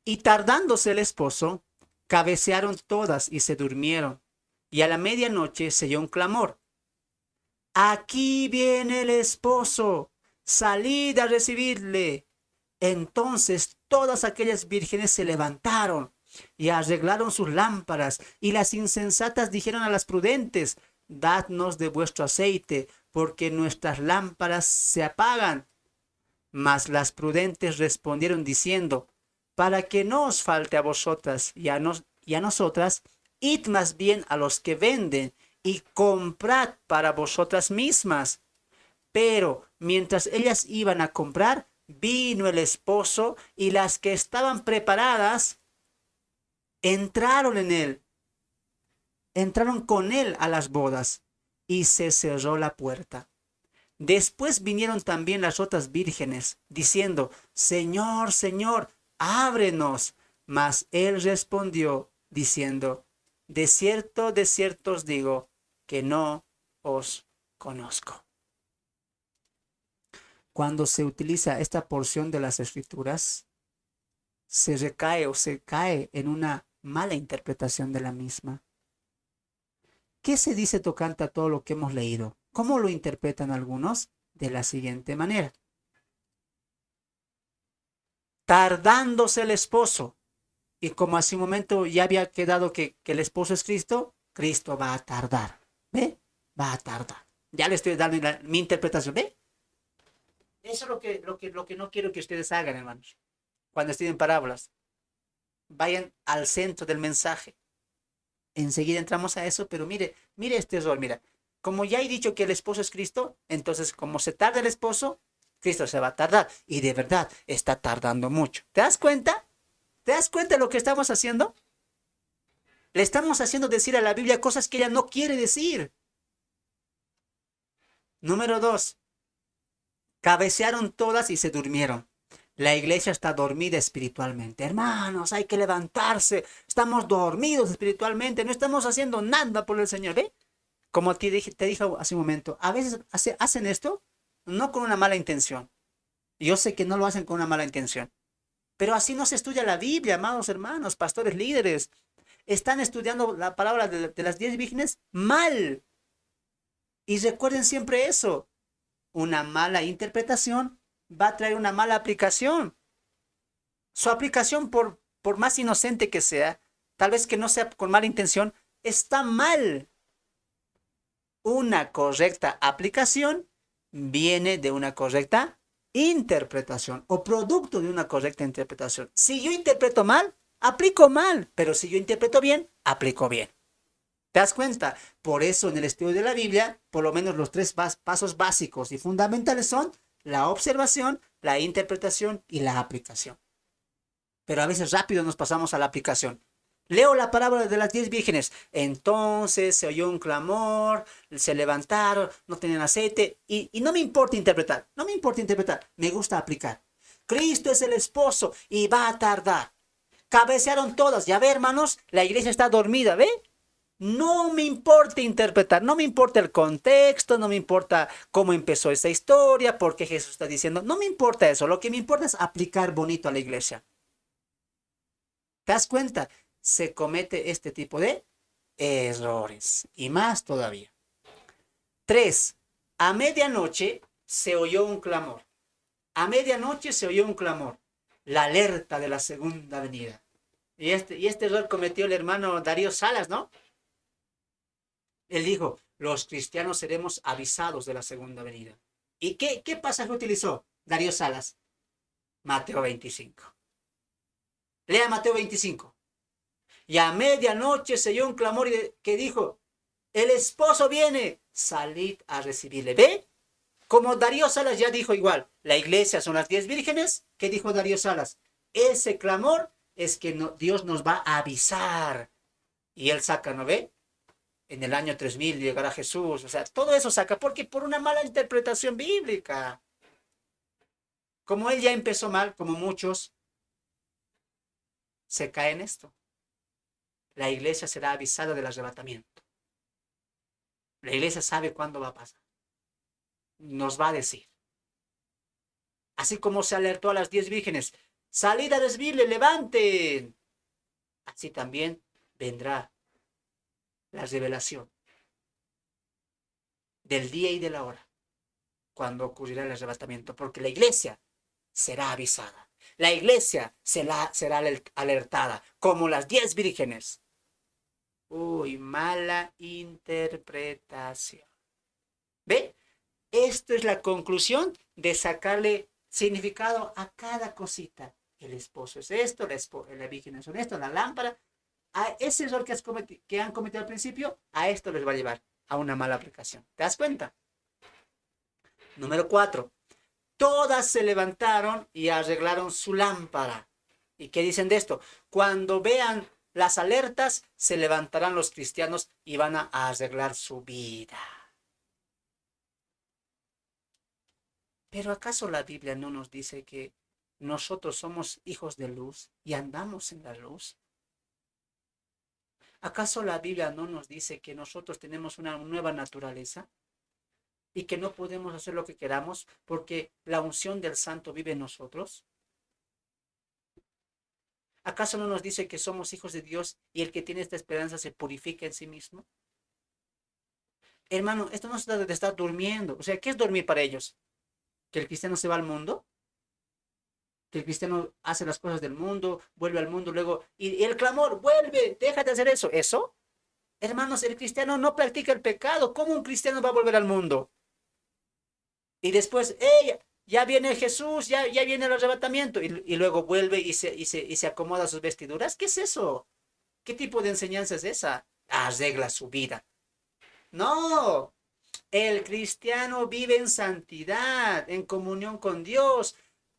Y tardándose el esposo, cabecearon todas y se durmieron. Y a la medianoche se oyó un clamor. Aquí viene el esposo, salid a recibirle. Entonces todas aquellas vírgenes se levantaron y arreglaron sus lámparas, y las insensatas dijeron a las prudentes, dadnos de vuestro aceite, porque nuestras lámparas se apagan. Mas las prudentes respondieron diciendo, para que no os falte a vosotras y a nosotras, id más bien a los que venden y comprad para vosotras mismas. Pero mientras ellas iban a comprar, vino el esposo y las que estaban preparadas entraron en él, entraron con él a las bodas y se cerró la puerta. Después vinieron también las otras vírgenes, diciendo, Señor, Señor, ábrenos. Mas él respondió, diciendo, de cierto os digo, que no os conozco. Cuando se utiliza esta porción de las Escrituras, se recae o se cae en una mala interpretación de la misma. ¿Qué se dice tocante a todo lo que hemos leído? ¿Cómo lo interpretan algunos? De la siguiente manera. Tardándose el esposo, y como hace un momento ya había quedado que el esposo es Cristo, Cristo va a tardar. ¿Ve? Va a tardar. Ya le estoy dando mi interpretación. ¿Ve? Eso es lo que no quiero que ustedes hagan, hermanos. Cuando estén parábolas, vayan al centro del mensaje. Enseguida entramos a eso, pero mire este error, mira. Como ya he dicho que el esposo es Cristo, entonces como se tarda el esposo, Cristo se va a tardar. Y de verdad está tardando mucho. ¿Te das cuenta? ¿Te das cuenta de lo que estamos haciendo? Le estamos haciendo decir a la Biblia cosas que ella no quiere decir. Número 2. Cabecearon todas y se durmieron. La iglesia está dormida espiritualmente. Hermanos, hay que levantarse. Estamos dormidos espiritualmente. No estamos haciendo nada por el Señor. ¿Ve? Como te dije hace un momento, a veces hacen esto no con una mala intención. Yo sé que no lo hacen con una mala intención. Pero así no se estudia la Biblia, amados hermanos, pastores líderes. Están estudiando la palabra de las 10 vírgenes mal. Y recuerden siempre eso. Una mala interpretación va a traer una mala aplicación. Su aplicación, por más inocente que sea, tal vez que no sea con mala intención, está mal. Una correcta aplicación viene de una correcta interpretación o producto de una correcta interpretación. Si yo interpreto mal, aplico mal, pero si yo interpreto bien, aplico bien. ¿Te das cuenta? Por eso en el estudio de la Biblia, por lo menos los 3 pasos básicos y fundamentales son la observación, la interpretación y la aplicación. Pero a veces rápido nos pasamos a la aplicación. Leo la parábola de las 10 vírgenes. Entonces se oyó un clamor, se levantaron, no tenían aceite. Y no me importa interpretar, no me importa interpretar, me gusta aplicar. Cristo es el esposo y va a tardar. Cabecearon todas. Ya ve, hermanos, la iglesia está dormida, ¿ve? No me importa interpretar, no me importa el contexto, no me importa cómo empezó esa historia, por qué Jesús está diciendo. No me importa eso, lo que me importa es aplicar bonito a la iglesia. ¿Te das cuenta? Se comete este tipo de errores y más todavía. 3. A medianoche se oyó un clamor. A medianoche se oyó un clamor. La alerta de la segunda venida. Y este error cometió el hermano Darío Salas, ¿no? Él dijo, los cristianos seremos avisados de la segunda venida. ¿Y qué pasaje utilizó Darío Salas? Mateo 25. Lea Mateo 25. Y a medianoche se oyó un clamor que dijo, el esposo viene, salid a recibirle. ¿Ve? Como Darío Salas ya dijo igual, la iglesia son las 10 vírgenes. ¿Qué dijo Darío Salas? Ese clamor es que Dios nos va a avisar. Y él saca, ¿no ve? En el año 3000 llegará Jesús. O sea, todo eso saca porque por una mala interpretación bíblica. Como él ya empezó mal, como muchos, se cae en esto. La iglesia será avisada del arrebatamiento. La iglesia sabe cuándo va a pasar. Nos va a decir. Así como se alertó a las 10 vírgenes, salid a desviarle, levanten. Así también vendrá la revelación del día y de la hora, cuando ocurrirá el arrebatamiento, porque la iglesia será avisada. La iglesia será alertada, como las 10 vírgenes. Uy, mala interpretación. ¿Ve? Esto es la conclusión de sacarle significado a cada cosita. El esposo es esto, la virgen es esto, la lámpara. A ese error que han cometido al principio, a esto les va a llevar a una mala aplicación. ¿Te das cuenta? Número 4. Todas se levantaron y arreglaron su lámpara. ¿Y qué dicen de esto? Cuando vean las alertas, se levantarán los cristianos y van a arreglar su vida. Pero ¿acaso la Biblia no nos dice que nosotros somos hijos de luz y andamos en la luz? ¿Acaso la Biblia no nos dice que nosotros tenemos una nueva naturaleza y que no podemos hacer lo que queramos porque la unción del Santo vive en nosotros? ¿Acaso no nos dice que somos hijos de Dios y el que tiene esta esperanza se purifica en sí mismo? Hermano, esto no se trata de estar durmiendo. O sea, ¿qué es dormir para ellos? ¿Que el cristiano se va al mundo? ¿Que el cristiano hace las cosas del mundo, vuelve al mundo, luego, y el clamor, vuelve, deja de hacer eso? ¿Eso? Hermanos, el cristiano no practica el pecado. ¿Cómo un cristiano va a volver al mundo? Y después, ya viene Jesús, ya viene el arrebatamiento, y luego vuelve y se acomoda sus vestiduras. ¿Qué es eso? ¿Qué tipo de enseñanza es esa? Arregla su vida. No, el cristiano vive en santidad, en comunión con Dios.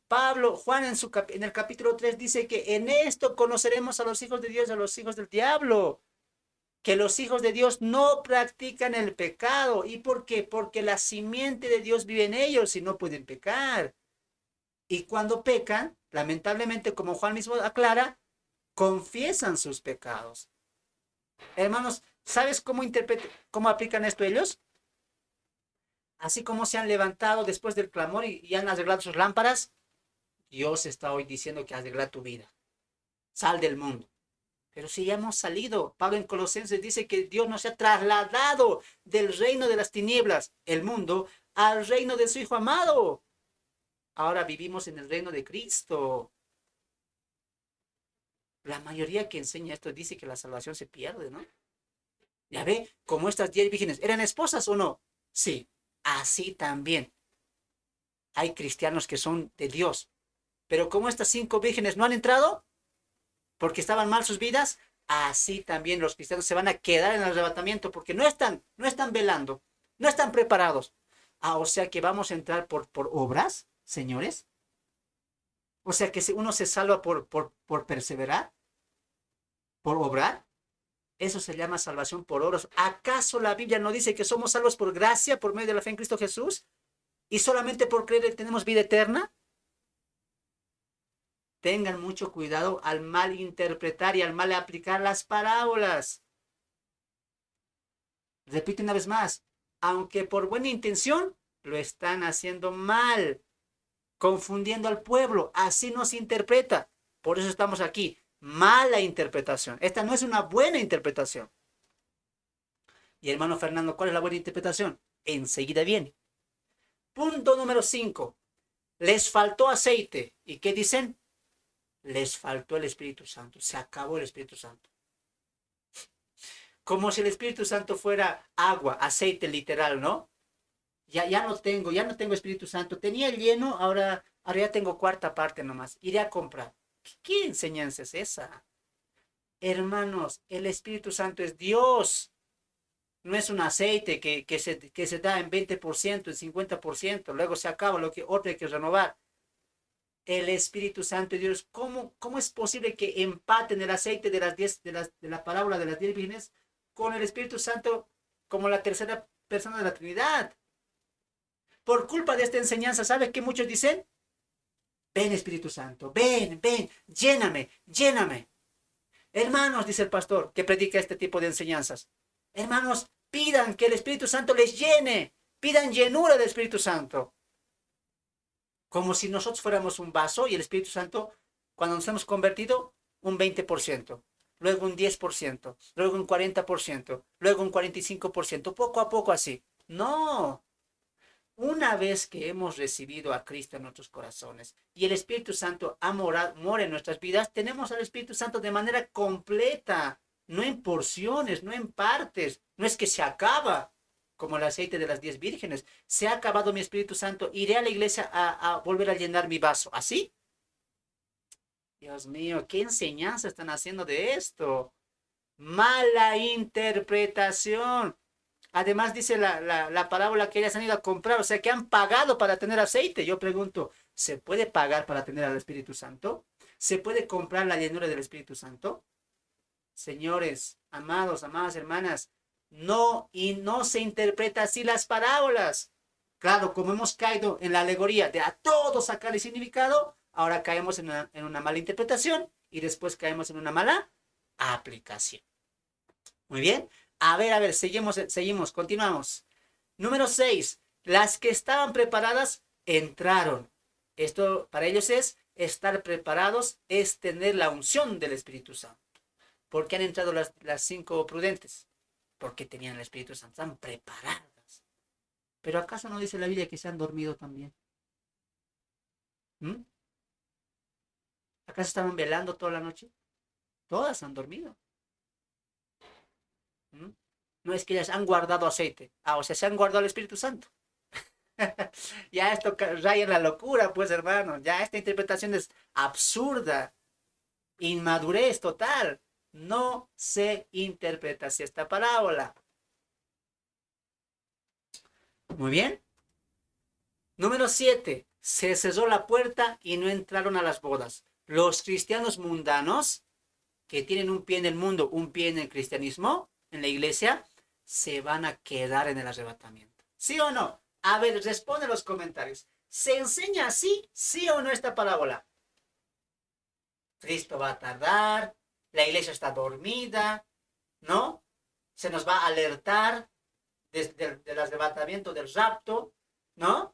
Juan en el capítulo 3 dice que en esto conoceremos a los hijos de Dios y a los hijos del diablo. Que los hijos de Dios no practican el pecado. ¿Y por qué? Porque la simiente de Dios vive en ellos y no pueden pecar. Y cuando pecan, lamentablemente, como Juan mismo aclara, confiesan sus pecados. Hermanos, ¿sabes cómo aplican esto ellos? Así como se han levantado después del clamor y han arreglado sus lámparas, Dios está hoy diciendo que arregla tu vida. Sal del mundo. Pero si ya hemos salido, Pablo en Colosenses dice que Dios nos ha trasladado del reino de las tinieblas, el mundo, al reino de su Hijo amado. Ahora vivimos en el reino de Cristo. La mayoría que enseña esto dice que la salvación se pierde, ¿no? Ya ve, como estas 10 vírgenes, ¿eran esposas o no? Sí, así también. Hay cristianos que son de Dios, pero como estas 5 vírgenes no han entrado, porque estaban mal sus vidas, así también los cristianos se van a quedar en el arrebatamiento porque no están velando, no están preparados. O sea que vamos a entrar por obras, señores. O sea que uno se salva por perseverar, por obrar. Eso se llama salvación por obras. ¿Acaso la Biblia no dice que somos salvos por gracia, por medio de la fe en Cristo Jesús? Y solamente por creer tenemos vida eterna. Tengan mucho cuidado al mal interpretar y al mal aplicar las parábolas. Repito una vez más, aunque por buena intención, lo están haciendo mal, confundiendo al pueblo. Así no se interpreta. Por eso estamos aquí. Mala interpretación. Esta no es una buena interpretación. Y hermano Fernando, ¿cuál es la buena interpretación? Enseguida viene. Punto número 5. Les faltó aceite. ¿Y qué dicen? Les faltó el Espíritu Santo. Se acabó el Espíritu Santo. Como si el Espíritu Santo fuera agua, aceite literal, ¿no? Ya no tengo Espíritu Santo. Tenía lleno, ahora ya tengo cuarta parte nomás. Iré a comprar. ¿Qué enseñanza es esa? Hermanos, el Espíritu Santo es Dios. No es un aceite que se da en 20%, en 50%. Luego se acaba, otro hay que renovar. El Espíritu Santo de Dios, ¿cómo es posible que empaten el aceite de las 10, de la parábola de las 10 vírgenes con el Espíritu Santo como la tercera persona de la Trinidad? Por culpa de esta enseñanza, ¿sabe qué muchos dicen? Ven Espíritu Santo, ven, lléname, lléname. Hermanos, dice el pastor que predica este tipo de enseñanzas. Hermanos, pidan que el Espíritu Santo les llene, pidan llenura del Espíritu Santo. Como si nosotros fuéramos un vaso y el Espíritu Santo, cuando nos hemos convertido, un 20%, luego un 10%, luego un 40%, luego un 45%, poco a poco así. No, Una vez que hemos recibido a Cristo en nuestros corazones y el Espíritu Santo mora en nuestras vidas, tenemos al Espíritu Santo de manera completa, no en porciones, no en partes. No es que se acaba, como el aceite de las 10 vírgenes. Se ha acabado mi Espíritu Santo, iré a la iglesia a volver a llenar mi vaso. ¿Así? Dios mío, ¿qué enseñanza están haciendo de esto? Mala interpretación. Además dice la parábola que ellas han ido a comprar, o sea, que han pagado para tener aceite. Yo pregunto, ¿se puede pagar para tener al Espíritu Santo? ¿Se puede comprar la llenura del Espíritu Santo? Señores, amados, amadas hermanas, no, y no se interpreta así las parábolas. Claro, como hemos caído en la alegoría de a todo sacar el significado, ahora caemos en una mala interpretación y después caemos en una mala aplicación. Muy bien. A ver, seguimos, continuamos. Número 6. Las que estaban preparadas entraron. Esto para ellos es estar preparados, es tener la unción del Espíritu Santo. ¿Por qué han entrado las 5 prudentes? Porque tenían el Espíritu Santo, están preparadas. Pero ¿acaso no dice la Biblia que se han dormido también? ¿Mm? ¿Acaso estaban velando toda la noche? Todas han dormido. ¿Mm? No es que ellas han guardado aceite. O sea, se han guardado el Espíritu Santo. Ya esto raya en la locura, pues hermano. Ya esta interpretación es absurda. Inmadurez total. No se interpreta así esta parábola. Muy bien. Número 7. Se cerró la puerta y no entraron a las bodas. Los cristianos mundanos, que tienen un pie en el mundo, un pie en el cristianismo, en la iglesia, se van a quedar en el arrebatamiento. ¿Sí o no? A ver, responde en los comentarios. ¿Se enseña así, sí o no esta parábola? Cristo va a tardar, la iglesia está dormida, ¿no? Se nos va a alertar del arrebatamiento, del rapto, ¿no?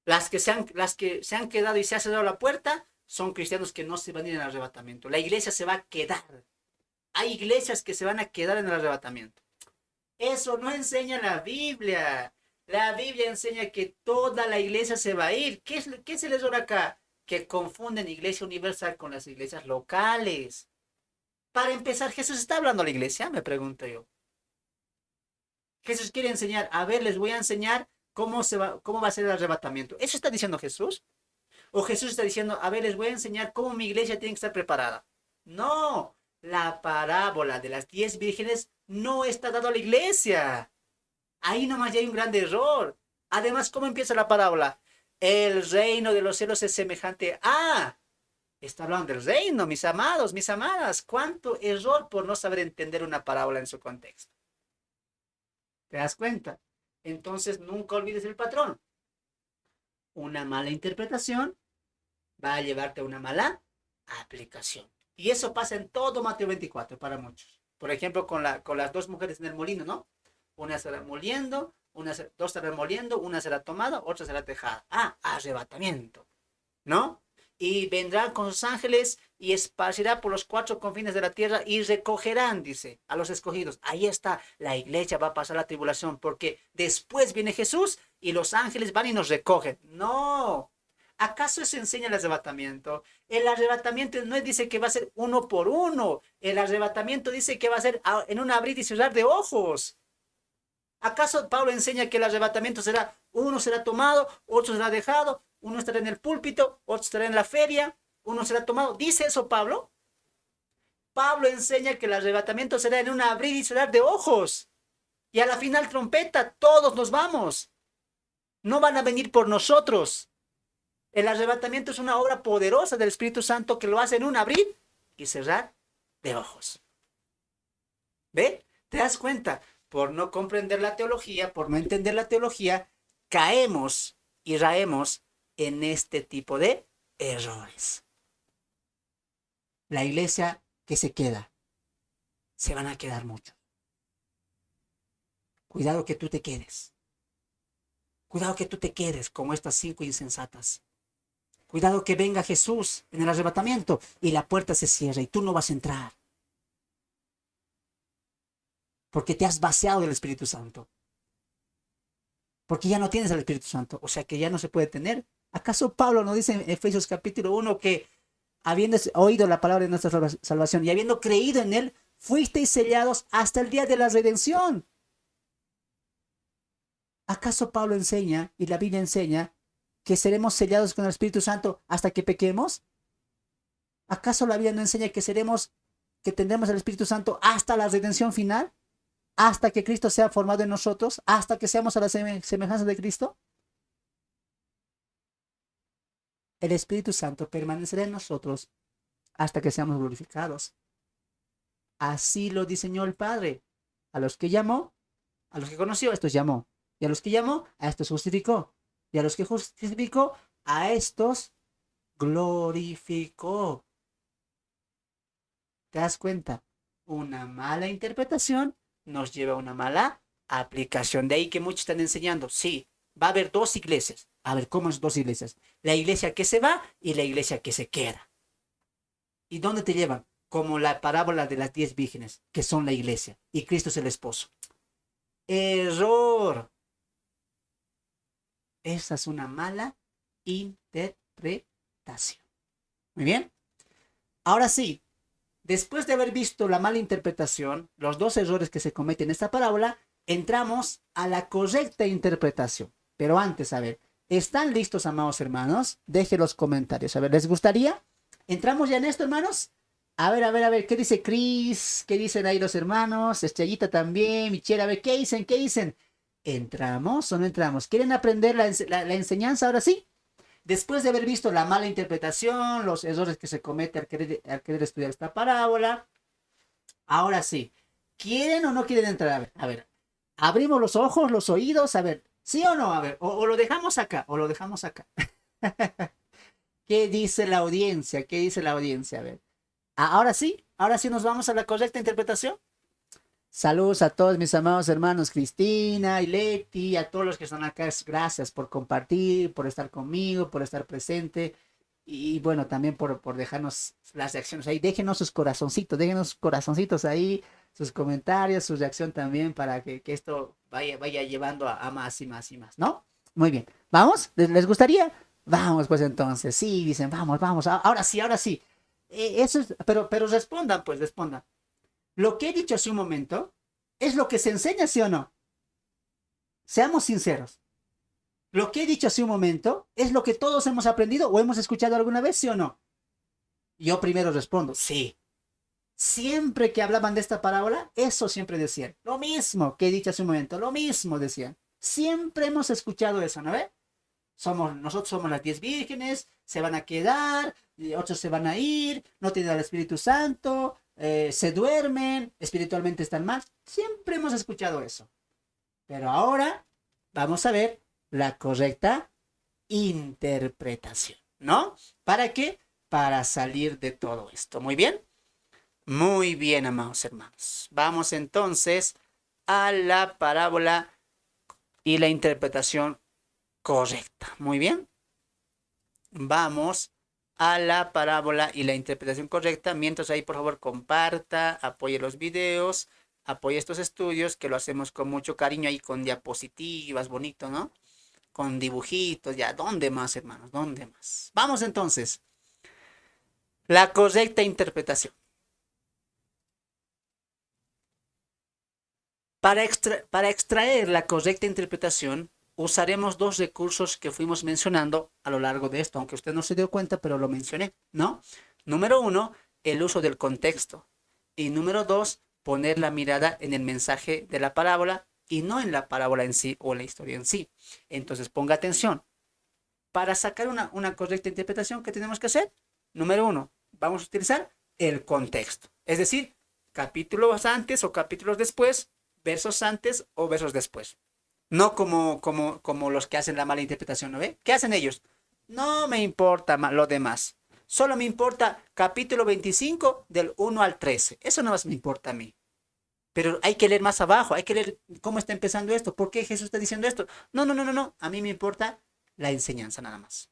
Las que se han quedado y se ha cerrado la puerta son cristianos que no se van a ir en el arrebatamiento. La iglesia se va a quedar. Hay iglesias que se van a quedar en el arrebatamiento. Eso no enseña la Biblia. La Biblia enseña que toda la iglesia se va a ir. ¿Qué se les ora acá? Que confunden iglesia universal con las iglesias locales. Para empezar, ¿Jesús está hablando a la iglesia? Me pregunto yo. Jesús quiere enseñar, a ver, les voy a enseñar cómo va a ser el arrebatamiento. ¿Eso está diciendo Jesús? ¿O Jesús está diciendo, a ver, les voy a enseñar cómo mi iglesia tiene que estar preparada? No, la parábola de las 10 vírgenes no está dado a la iglesia. Ahí nomás ya hay un gran error. Además, ¿cómo empieza la parábola? El reino de los cielos es semejante a... Está hablando del reino, mis amados, mis amadas. ¿Cuánto error por no saber entender una parábola en su contexto? ¿Te das cuenta? Entonces, nunca olvides el patrón. Una mala interpretación va a llevarte a una mala aplicación. Y eso pasa en todo Mateo 24 para muchos. Por ejemplo, con las dos mujeres en el molino, ¿no? Una será moliendo, dos serán moliendo, una será tomada, otra será dejada. Arrebatamiento, ¿no? Y vendrán con sus ángeles y esparcirá por los 4 confines de la tierra y recogerán, dice, a los escogidos. Ahí está, la iglesia va a pasar la tribulación porque después viene Jesús y los ángeles van y nos recogen. No, ¿acaso eso enseña el arrebatamiento? El arrebatamiento no dice que va a ser uno por uno. El arrebatamiento dice que va a ser en un abrir y cerrar de ojos. ¿Acaso Pablo enseña que el arrebatamiento será, uno será tomado, otro será dejado, uno estará en el púlpito, otro estará en la feria, uno será tomado? ¿Dice eso Pablo? Pablo enseña que el arrebatamiento será en un abrir y cerrar de ojos. Y a la final trompeta, todos nos vamos. No van a venir por nosotros. El arrebatamiento es una obra poderosa del Espíritu Santo que lo hace en un abrir y cerrar de ojos. ¿Ve? ¿Te das cuenta? Por no comprender la teología, por no entender la teología, caemos y raemos en este tipo de errores. La iglesia que se queda, se van a quedar muchos. Cuidado que tú te quedes. Cuidado que tú te quedes como estas 5 insensatas. Cuidado que venga Jesús en el arrebatamiento y la puerta se cierra y tú no vas a entrar. Porque te has vaciado del Espíritu Santo. porque ya no tienes al Espíritu Santo, o sea que ya no se puede tener. ¿Acaso Pablo nos dice en Efesios capítulo 1 que habiendo oído la palabra de nuestra salvación y habiendo creído en él, fuisteis sellados hasta el día de la redención? ¿Acaso Pablo enseña y la Biblia enseña que seremos sellados con el Espíritu Santo hasta que pequemos? ¿Acaso la Biblia no enseña que tendremos el Espíritu Santo hasta la redención final? ¿Hasta que Cristo sea formado en nosotros? ¿Hasta que seamos a la semejanza de Cristo? El Espíritu Santo permanecerá en nosotros hasta que seamos glorificados. Así lo diseñó el Padre. A los que llamó, a los que conoció, a estos llamó. Y a los que llamó, a estos justificó. Y a los que justificó, a estos glorificó. ¿Te das cuenta? Una mala interpretación nos lleva a una mala aplicación. De ahí que muchos están enseñando, sí, va a haber dos iglesias. A ver, ¿cómo es dos iglesias? La iglesia que se va y la iglesia que se queda. ¿Y dónde te llevan? Como la parábola de las 10 vírgenes, que son la iglesia, y Cristo es el esposo. Error. Esa es una mala interpretación. Muy bien. Ahora sí, después de haber visto la mala interpretación, los dos errores que se cometen en esta parábola, entramos a la correcta interpretación. Pero antes, a ver, ¿están listos, amados hermanos? Dejen los comentarios. A ver, ¿les gustaría? ¿Entramos ya en esto, hermanos? A ver, ¿qué dice Chris? ¿Qué dicen ahí los hermanos? Estrellita también, Michelle, a ver, ¿qué dicen? ¿Qué dicen? ¿Entramos o no entramos? ¿Quieren aprender la enseñanza ahora sí? Después de haber visto la mala interpretación, los errores que se cometen al querer estudiar esta parábola, ahora sí, ¿quieren o no quieren entrar? A ver, abrimos los ojos, los oídos, a ver, ¿sí o no? A ver, o lo dejamos acá, o lo dejamos acá. ¿Qué dice la audiencia? ¿Qué dice la audiencia? A ver, ahora sí nos vamos a la correcta interpretación. Saludos a todos mis amados hermanos Cristina y Leti, a todos los que están acá. Gracias por compartir, por estar conmigo, por estar presente y bueno, también por dejarnos las reacciones ahí. Déjenos sus corazoncitos ahí, sus comentarios, su reacción también para que esto vaya llevando a más y más y más, ¿no? Muy bien. ¿Vamos? ¿Les gustaría? Vamos, pues entonces. Sí, dicen, vamos. Ahora sí, ahora sí. Eso es, pero respondan, pues respondan. Lo que he dicho hace un momento es lo que se enseña, ¿sí o no? Seamos sinceros. Lo que he dicho hace un momento es lo que todos hemos aprendido o hemos escuchado alguna vez, ¿sí o no? Yo primero respondo, sí. Siempre que hablaban de esta parábola, eso siempre decían. Lo mismo que he dicho hace un momento, lo mismo decían. Siempre hemos escuchado eso, ¿no ve? Nosotros somos las 10 vírgenes, se van a quedar, otros se van a ir, no tienen al Espíritu Santo, se duermen, espiritualmente están mal. Siempre hemos escuchado eso. Pero ahora vamos a ver la correcta interpretación, ¿no? ¿Para qué? Para salir de todo esto. ¿Muy bien? Muy bien, amados hermanos. Vamos entonces a la parábola y la interpretación correcta. Muy bien. Vamos a la parábola y la interpretación correcta. Mientras ahí, por favor, comparta, apoye los videos, apoye estos estudios, que lo hacemos con mucho cariño ahí con diapositivas, bonito, ¿no? Con dibujitos, ya. ¿Dónde más, hermanos? ¿Dónde más? Vamos entonces. La correcta interpretación. Para extraer la correcta interpretación, usaremos dos recursos que fuimos mencionando a lo largo de esto, aunque usted no se dio cuenta, pero lo mencioné, ¿no? Número uno, el uso del contexto. Y número dos, poner la mirada en el mensaje de la parábola y no en la parábola en sí o la historia en sí. Entonces, ponga atención. Para sacar una correcta interpretación, ¿qué tenemos que hacer? Número uno, vamos a utilizar el contexto. Es decir, capítulos antes o capítulos después, versos antes o versos después. No como los que hacen la mala interpretación, ¿no ve? ¿Qué hacen ellos? No me importa lo demás. Solo me importa capítulo 25 del 1 al 13. Eso no más me importa a mí. Pero hay que leer más abajo, hay que leer cómo está empezando esto, por qué Jesús está diciendo esto. No. A mí me importa la enseñanza nada más.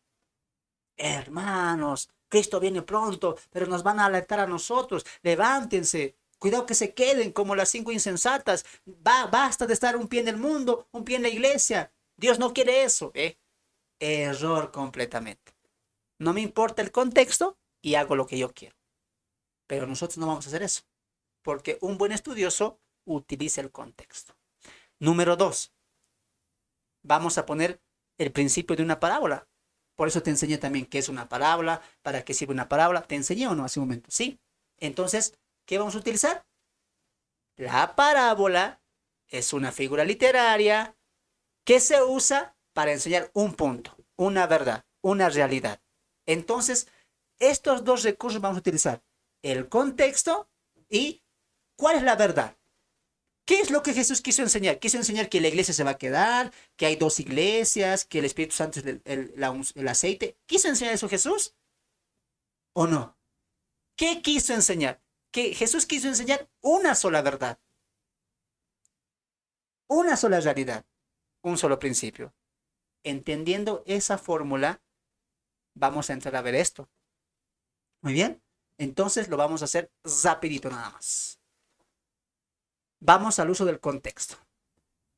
Hermanos, Cristo viene pronto, pero nos van a alertar a nosotros. Levántense. Cuidado que se queden como las 5 insensatas. Basta de estar un pie en el mundo, un pie en la iglesia. Dios no quiere eso, ¿eh? Error completamente. No me importa el contexto y hago lo que yo quiero. Pero nosotros no vamos a hacer eso, porque un buen estudioso utiliza el contexto. Número 2, vamos a poner el principio de una parábola. Por eso te enseñé también qué es una parábola, para qué sirve una parábola. ¿Te enseñé o no hace un momento? Sí. Entonces, ¿qué vamos a utilizar? La parábola es una figura literaria que se usa para enseñar un punto, una verdad, una realidad. Entonces, estos dos recursos vamos a utilizar. El contexto y ¿cuál es la verdad? ¿Qué es lo que Jesús quiso enseñar? Quiso enseñar que la iglesia se va a quedar, que hay dos iglesias, que el Espíritu Santo es el aceite. ¿Quiso enseñar eso Jesús o no? ¿Qué quiso enseñar? Que Jesús quiso enseñar una sola verdad, una sola realidad, un solo principio. Entendiendo esa fórmula, vamos a entrar a ver esto. Muy bien. Entonces lo vamos a hacer rapidito nada más. Vamos al uso del contexto.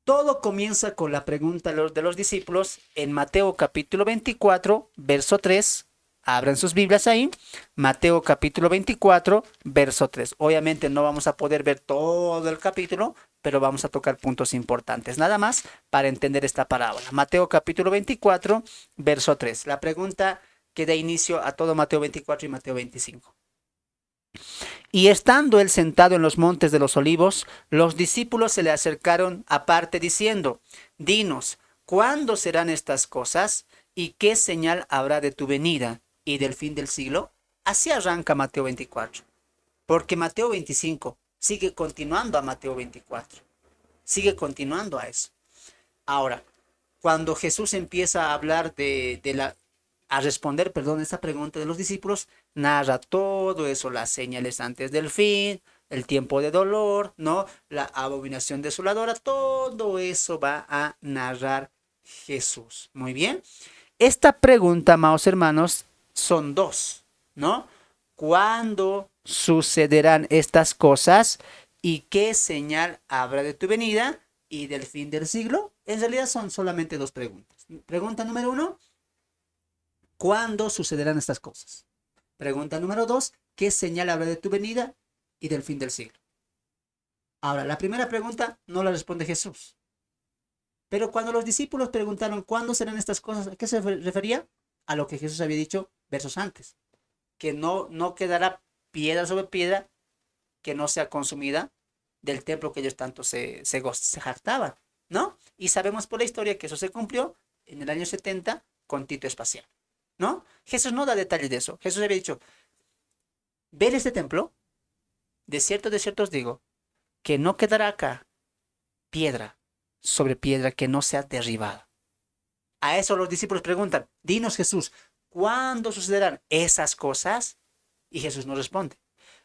Todo comienza con la pregunta de los discípulos en Mateo capítulo 24, verso 3. Abran sus Biblias ahí. Mateo capítulo 24, verso 3. Obviamente no vamos a poder ver todo el capítulo, pero vamos a tocar puntos importantes, nada más para entender esta parábola. Mateo capítulo 24, verso 3. La pregunta que da inicio a todo Mateo 24 y Mateo 25. Y estando él sentado en los montes de los olivos, los discípulos se le acercaron aparte diciendo, dinos, ¿cuándo serán estas cosas? ¿Y qué señal habrá de tu venida y del fin del siglo? Así arranca Mateo 24. Porque Mateo 25 sigue continuando a Mateo 24. Sigue continuando a eso. Ahora, cuando Jesús empieza a hablar a responder, perdón, esta pregunta de los discípulos, narra todo eso, las señales antes del fin, el tiempo de dolor, ¿no? La abominación desoladora, todo eso va a narrar Jesús. Muy bien. Esta pregunta, amados hermanos, son dos, ¿no? ¿Cuándo sucederán estas cosas y qué señal habrá de tu venida y del fin del siglo? En realidad son solamente dos preguntas. Pregunta número 1, ¿cuándo sucederán estas cosas? Pregunta número 2, ¿qué señal habrá de tu venida y del fin del siglo? Ahora, la primera pregunta no la responde Jesús. Pero cuando los discípulos preguntaron ¿cuándo serán estas cosas? ¿A qué se refería? A lo que Jesús había dicho versos antes. Que no quedará piedra sobre piedra que no sea consumida del templo que ellos tanto se jactaban, ¿no? Y sabemos por la historia que eso se cumplió en el año 70 con Tito Espacial, ¿no? Jesús no da detalles de eso. Jesús había dicho, ver este templo, de cierto os digo, que no quedará acá piedra sobre piedra que no sea derribada. A eso los discípulos preguntan, dinos Jesús, ¿cuándo sucederán esas cosas? Y Jesús no responde.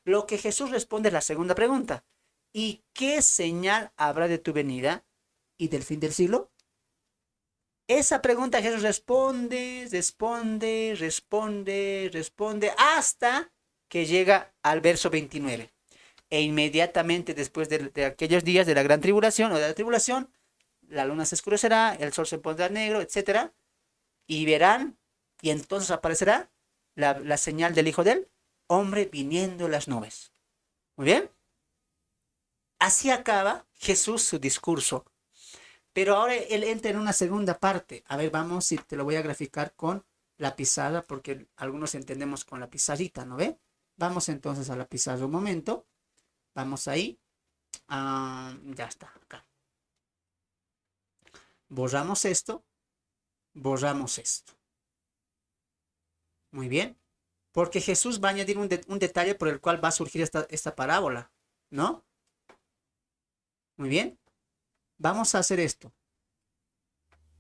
Lo que Jesús responde es la segunda pregunta. ¿Y qué señal habrá de tu venida y del fin del siglo? Esa pregunta Jesús responde hasta que llega al verso 29. E inmediatamente después de aquellos días de la gran tribulación o de la tribulación, la luna se oscurecerá, el sol se pondrá negro, etc. Y verán, y entonces aparecerá la señal del Hijo del Hombre viniendo en las nubes. Muy bien. Así acaba Jesús su discurso. Pero ahora él entra en una segunda parte. A ver, vamos, si te lo voy a graficar con la pizarra, porque algunos entendemos con la pizarrita, ¿no ve? Vamos entonces a la pizarra un momento. Vamos ahí. Ya está, acá. Borramos esto. Borramos esto. Muy bien. Porque Jesús va a añadir un detalle por el cual va a surgir esta parábola, ¿no? Muy bien. Vamos a hacer esto.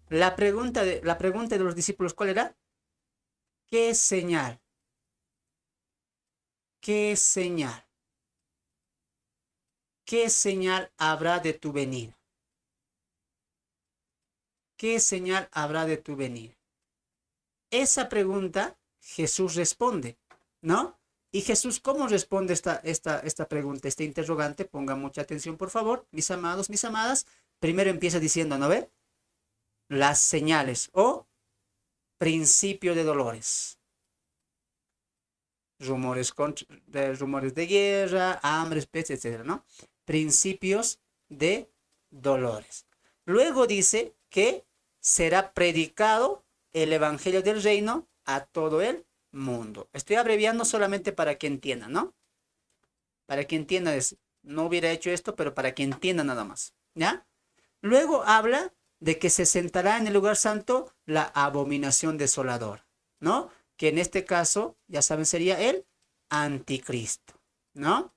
La pregunta de los discípulos, ¿cuál era? ¿Qué señal? ¿Qué señal? ¿Qué señal habrá de tu venida? ¿Qué señal habrá de tu venida? Esa pregunta Jesús responde, ¿no? Y Jesús, ¿cómo responde esta pregunta, este interrogante? Pongan mucha atención, por favor, mis amados, mis amadas. Primero empieza diciendo, ¿no ve? las señales o principio de dolores. Rumores de guerra, hambre, pestes, etcétera, ¿no? Principios de dolores. Luego dice que será predicado el evangelio del reino a todo el mundo. Estoy abreviando solamente para que entiendan, ¿no? Para que entiendan, no hubiera hecho esto, pero para que entiendan nada más, ¿ya? Luego habla de que se sentará en el lugar santo la abominación desoladora, ¿no? Que en este caso, ya saben, sería el anticristo, ¿no?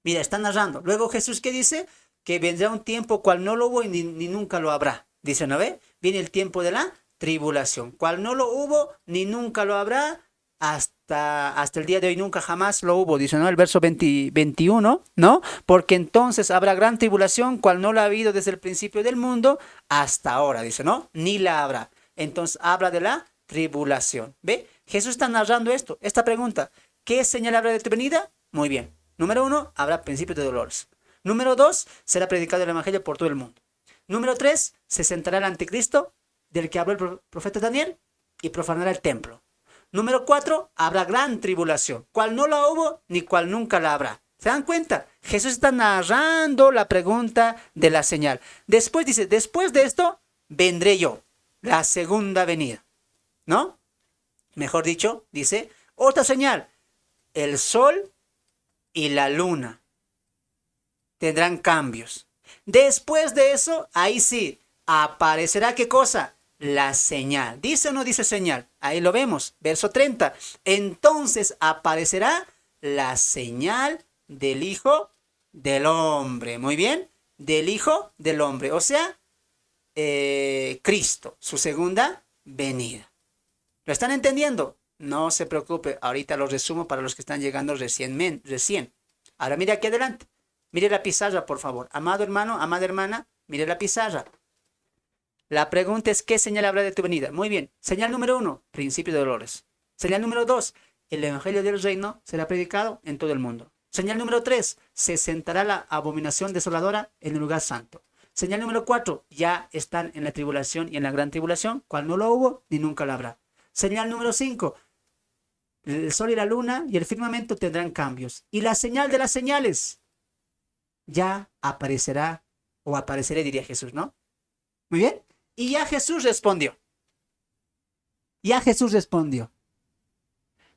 Mira, está narrando. Luego Jesús, ¿qué dice? Que vendrá un tiempo cual no lo hubo y ni nunca lo habrá. Dice, ¿no ve? Viene el tiempo de la tribulación, cual no lo hubo ni nunca lo habrá hasta el día de hoy, nunca jamás lo hubo, dice, ¿no? El verso 21, ¿no? Porque entonces habrá gran tribulación, cual no la ha habido desde el principio del mundo hasta ahora, dice, ¿no? Ni la habrá. Entonces habla de la tribulación. ¿Ve? Jesús está narrando esto, esta pregunta. ¿Qué señal habrá de tu venida? Muy bien. Número 1, habrá principio de dolores. Número 2, será predicado el evangelio por todo el mundo. Número 3, se sentará el anticristo del que habló el profeta Daniel y profanará el templo. Número 4, habrá gran tribulación, cual no la hubo ni cual nunca la habrá. ¿Se dan cuenta? Jesús está narrando la pregunta de la señal. Después dice, después de esto, vendré yo, la segunda venida. ¿No? Mejor dicho, dice, otra señal, el sol y la luna tendrán cambios. Después de eso, ahí sí, aparecerá ¿qué cosa? La señal. ¿Dice o no dice señal? Ahí lo vemos, verso 30. Entonces aparecerá la señal del Hijo del Hombre. Muy bien, del Hijo del Hombre. O sea, Cristo, su segunda venida. ¿Lo están entendiendo? No se preocupe, ahorita lo resumo para los que están llegando recién. Ahora mire aquí adelante. Mire la pizarra, por favor. Amado hermano, amada hermana, mire la pizarra. La pregunta es, ¿qué señal habrá de tu venida? Muy bien. Señal número 1, principio de dolores. Señal número 2, el evangelio del reino será predicado en todo el mundo. Señal número 3, se sentará la abominación desoladora en el lugar santo. Señal número 4, ya están en la tribulación y en la gran tribulación, cual no lo hubo ni nunca lo habrá. Señal número 5, el sol y la luna y el firmamento tendrán cambios. Y la señal de las señales ya aparecerá, o apareceré, diría Jesús, ¿no? Muy bien. Y ya Jesús respondió.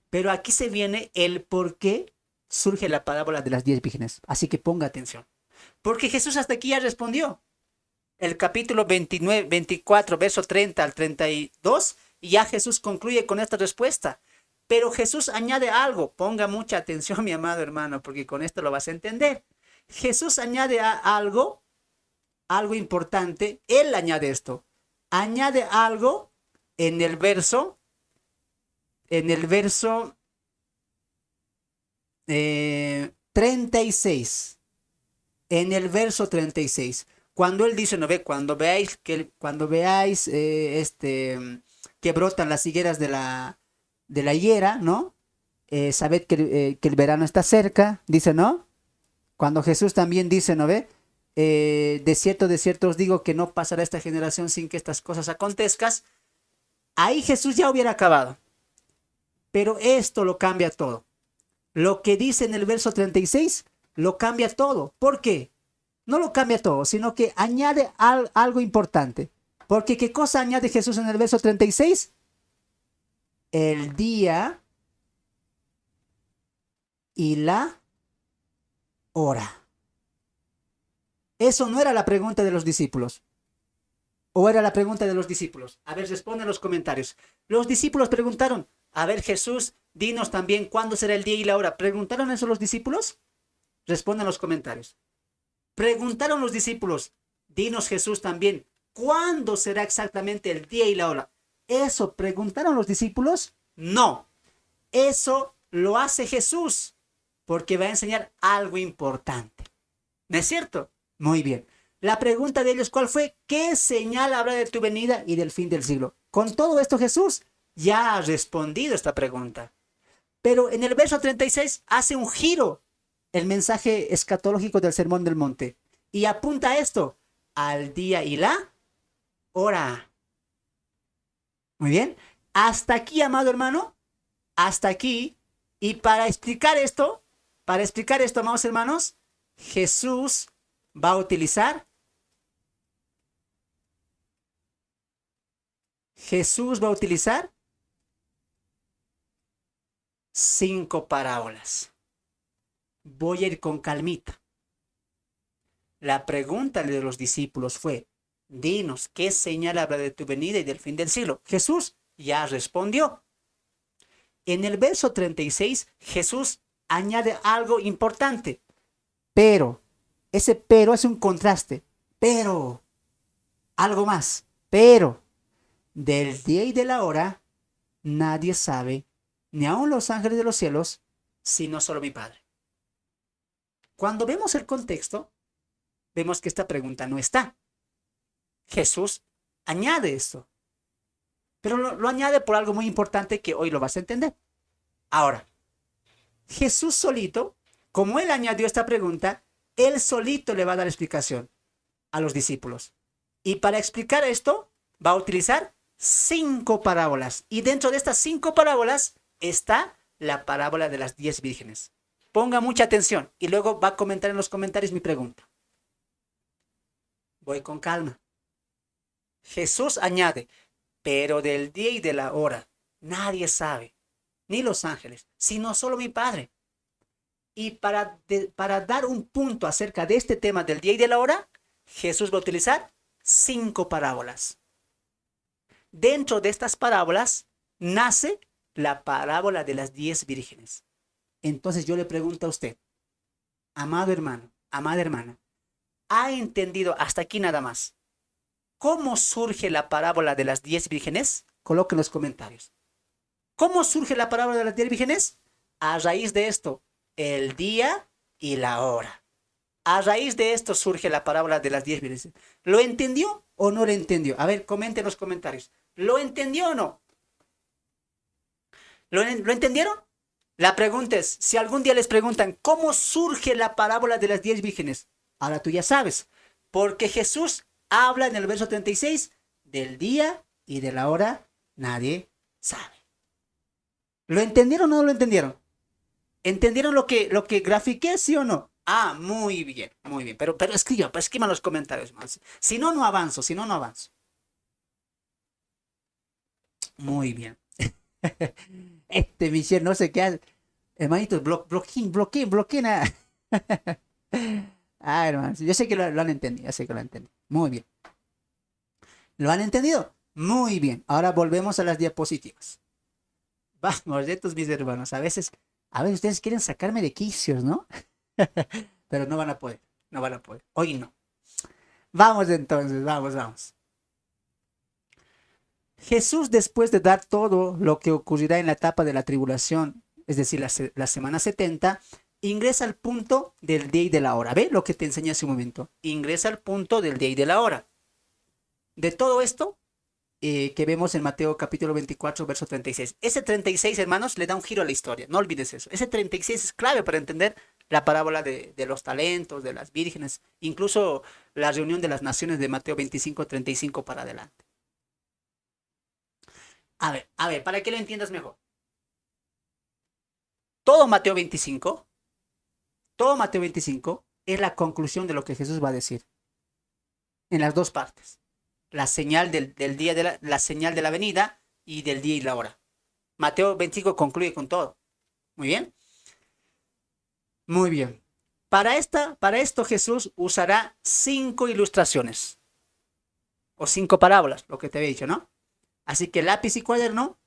Pero aquí se viene el por qué surge la parábola de las 10 vírgenes. Así que ponga atención. Porque Jesús hasta aquí ya respondió. El capítulo 29, 24, verso 30 al 32, y ya Jesús concluye con esta respuesta. Pero Jesús añade algo. Ponga mucha atención, mi amado hermano, porque con esto lo vas a entender. Jesús añade algo importante. Él añade esto. Añade algo en el verso 36. En el verso 36. Cuando él dice, no ve, cuando veáis que brotan las higueras de la higuera, ¿no? Sabed que el verano está cerca, dice, ¿no? Cuando Jesús también dice, ¿no ve? De cierto os digo que no pasará esta generación sin que estas cosas acontezcan. Ahí Jesús ya hubiera acabado. Pero esto lo cambia todo. Lo que dice en el verso 36 lo cambia todo. ¿Por qué? No lo cambia todo, sino que añade algo importante. Porque ¿qué cosa añade Jesús en el verso 36? El día y la hora. Eso no era la pregunta de los discípulos. ¿O era la pregunta de los discípulos? A ver, responde en los comentarios. Los discípulos preguntaron, a ver, Jesús, dinos también cuándo será el día y la hora. ¿Preguntaron eso los discípulos? Responde en los comentarios. Preguntaron los discípulos, dinos Jesús también, ¿cuándo será exactamente el día y la hora? ¿Eso preguntaron los discípulos? No. Eso lo hace Jesús, porque va a enseñar algo importante. ¿No es cierto? Muy bien. La pregunta de ellos, ¿cuál fue? ¿Qué señal habrá de tu venida y del fin del siglo? Con todo esto Jesús ya ha respondido esta pregunta. Pero en el verso 36 hace un giro el mensaje escatológico del Sermón del Monte y apunta a esto, al día y la hora. Muy bien. Hasta aquí, amado hermano. Hasta aquí. Y para explicar esto, amados hermanos, Jesús va a utilizar, Jesús va a utilizar 5 parábolas. Voy a ir con calmita. La pregunta de los discípulos fue, dinos, ¿qué señal habla de tu venida y del fin del siglo? Jesús ya respondió. En el verso 36, Jesús añade algo importante. Pero, ese pero es un contraste. Pero, algo más. Pero, del día y de la hora, nadie sabe, ni aun los ángeles de los cielos, sino solo mi Padre. Cuando vemos el contexto, vemos que esta pregunta no está. Jesús añade esto. Pero lo añade por algo muy importante que hoy lo vas a entender. Ahora, Jesús solito, como él añadió esta pregunta, él solito le va a dar explicación a los discípulos. Y para explicar esto, va a utilizar 5 parábolas. Y dentro de estas 5 parábolas está la parábola de las 10 vírgenes. Ponga mucha atención y luego va a comentar en los comentarios mi pregunta. Voy con calma. Jesús añade, pero del día y de la hora nadie sabe, ni los ángeles, sino solo mi Padre. Y para dar un punto acerca de este tema del día y de la hora, Jesús va a utilizar 5 parábolas. Dentro de estas parábolas nace la parábola de las 10 vírgenes. Entonces yo le pregunto a usted, amado hermano, amada hermana, ¿ha entendido hasta aquí nada más cómo surge la parábola de las 10 vírgenes? Coloque en los comentarios. ¿Cómo surge la parábola de las 10 vírgenes? A raíz de esto, el día y la hora. A raíz de esto surge la parábola de las 10 vírgenes. ¿Lo entendió o no lo entendió? A ver, comente en los comentarios. ¿Lo entendió o no? ¿Lo entendieron? La pregunta es, si algún día les preguntan, ¿cómo surge la parábola de las 10 vírgenes? Ahora tú ya sabes, porque Jesús habla en el verso 36 del día y de la hora, nadie sabe. ¿Lo entendieron o no lo entendieron? ¿Entendieron lo que grafiqué, sí o no? Ah, muy bien, muy bien. Pero escriban en los comentarios más. Si no, no avanzo, si no, no avanzo. Muy bien. Michelle no sé qué hace. Hermanitos, bloqueen. Ah, hermanos, yo sé que lo han entendido, yo sé que lo han entendido. Muy bien. ¿Lo han entendido? Muy bien. Ahora volvemos a las diapositivas. Vamos, estos mis hermanos. A veces ustedes quieren sacarme de quicios, ¿no? Pero no van a poder, no van a poder. Hoy no. Vamos entonces, vamos. Jesús, después de dar todo lo que ocurrirá en la etapa de la tribulación, es decir, la semana 70, ingresa al punto del día y de la hora. ¿Ve lo que te enseñé hace un momento? Ingresa al punto del día y de la hora. De todo esto que vemos en Mateo capítulo 24, verso 36. Ese 36, hermanos, le da un giro a la historia. No olvides eso. Ese 36 es clave para entender la parábola de los talentos, de las vírgenes, incluso la reunión de las naciones de Mateo 25, 35 para adelante. A ver, para que lo entiendas mejor. Todo Mateo 25 es la conclusión de lo que Jesús va a decir. En las dos partes. La señal del día la señal de la venida y del día y la hora. Mateo 25 concluye con todo. Muy bien. Muy bien. Para esto Jesús usará 5 ilustraciones. O 5 parábolas, lo que te había dicho, ¿no? Así que lápiz y cuaderno.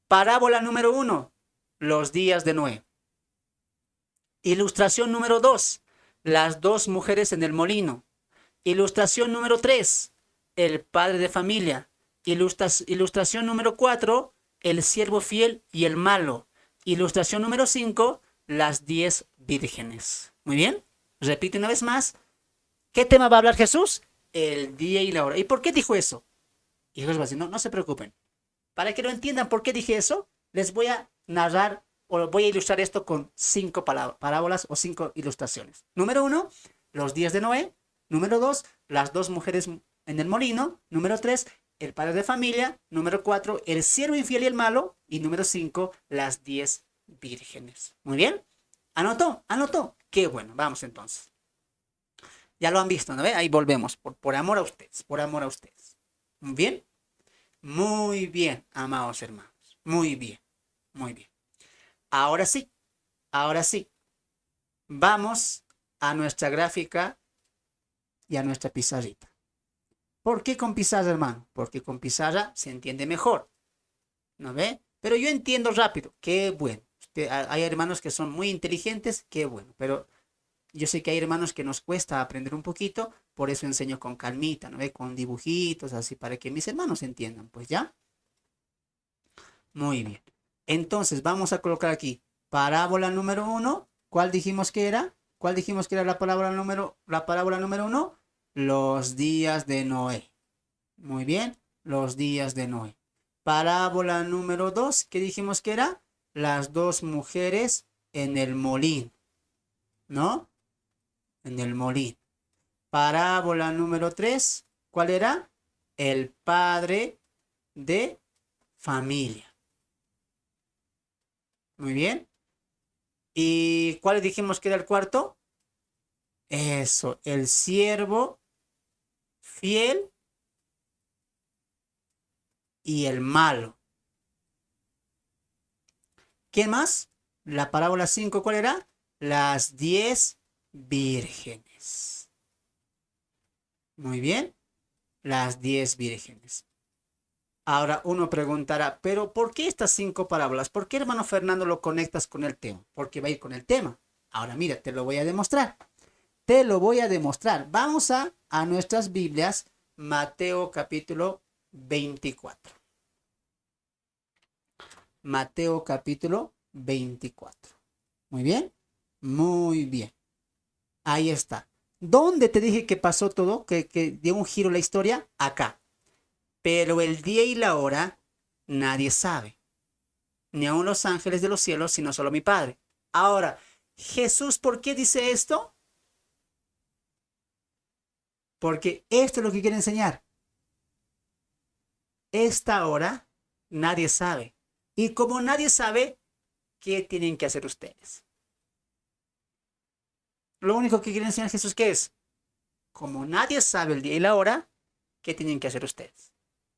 Parábola número 1, los días de Noé. Ilustración número 2, las 2 mujeres en el molino. Ilustración número 3, el padre de familia. Ilustración número 4, el siervo fiel y el malo. Ilustración número 5, las 10 vírgenes. Muy bien, repite una vez más. ¿Qué tema va a hablar Jesús? El día y la hora. ¿Y por qué dijo eso? Y Jesús va a decir, no se preocupen. Para que lo entiendan por qué dije eso, les voy a narrar o voy a ilustrar esto con 5 parábolas o 5 ilustraciones. Número 1, los días de Noé. Número 2, las 2 mujeres en el molino. Número 3, el padre de familia. Número 4, el siervo infiel y el malo. Y número 5, las 10 vírgenes. Muy bien. ¿Anotó? ¿Anotó? Qué bueno. Vamos entonces. Ya lo han visto, ¿no ve? Ahí volvemos. Por amor a ustedes. Por amor a ustedes. Muy bien. Muy bien, amados hermanos. Muy bien. Muy bien. Ahora sí. Ahora sí. Vamos a nuestra gráfica y a nuestra pizarrita. ¿Por qué con pizarra, hermano? Porque con pizarra se entiende mejor. ¿No ve? Pero yo entiendo rápido. Qué bueno. Hay hermanos que son muy inteligentes. Qué bueno. Pero yo sé que hay hermanos que nos cuesta aprender un poquito. Por eso enseño con calmita, ¿no ve? Con dibujitos, así, para que mis hermanos entiendan. Pues ya. Muy bien. Entonces, vamos a colocar aquí parábola número 1. ¿Cuál dijimos que era? ¿Cuál dijimos que era la parábola número 1? Los días de Noé. Muy bien, los días de Noé. Parábola número 2, ¿qué dijimos que era? Las dos mujeres en el molín, ¿no? En el molín. Parábola número 3, ¿cuál era? El padre de familia. Muy bien. ¿Y cuál dijimos que era el cuarto? Eso, el siervo fiel y el malo. ¿Quién más? La parábola 5, ¿cuál era? Las 10 vírgenes. Muy bien, las 10 vírgenes. Ahora uno preguntará, pero ¿por qué estas 5 parábolas? ¿Por qué, hermano Fernando, lo conectas con el tema? Porque va a ir con el tema. Ahora mira, te lo voy a demostrar. Te lo voy a demostrar. Vamos a nuestras Biblias, Mateo capítulo 24. Mateo capítulo 24. Muy bien, muy bien. Ahí está. ¿Dónde te dije que pasó todo? Que dio un giro la historia. Acá. Pero el día y la hora nadie sabe. Ni aun los ángeles de los cielos, sino solo mi Padre. Ahora, Jesús, ¿por qué dice esto? Porque esto es lo que quiere enseñar. Esta hora nadie sabe. Y como nadie sabe, ¿qué tienen que hacer ustedes? Lo único que quiere enseñar Jesús, ¿qué es? Como nadie sabe el día y la hora, ¿qué tienen que hacer ustedes?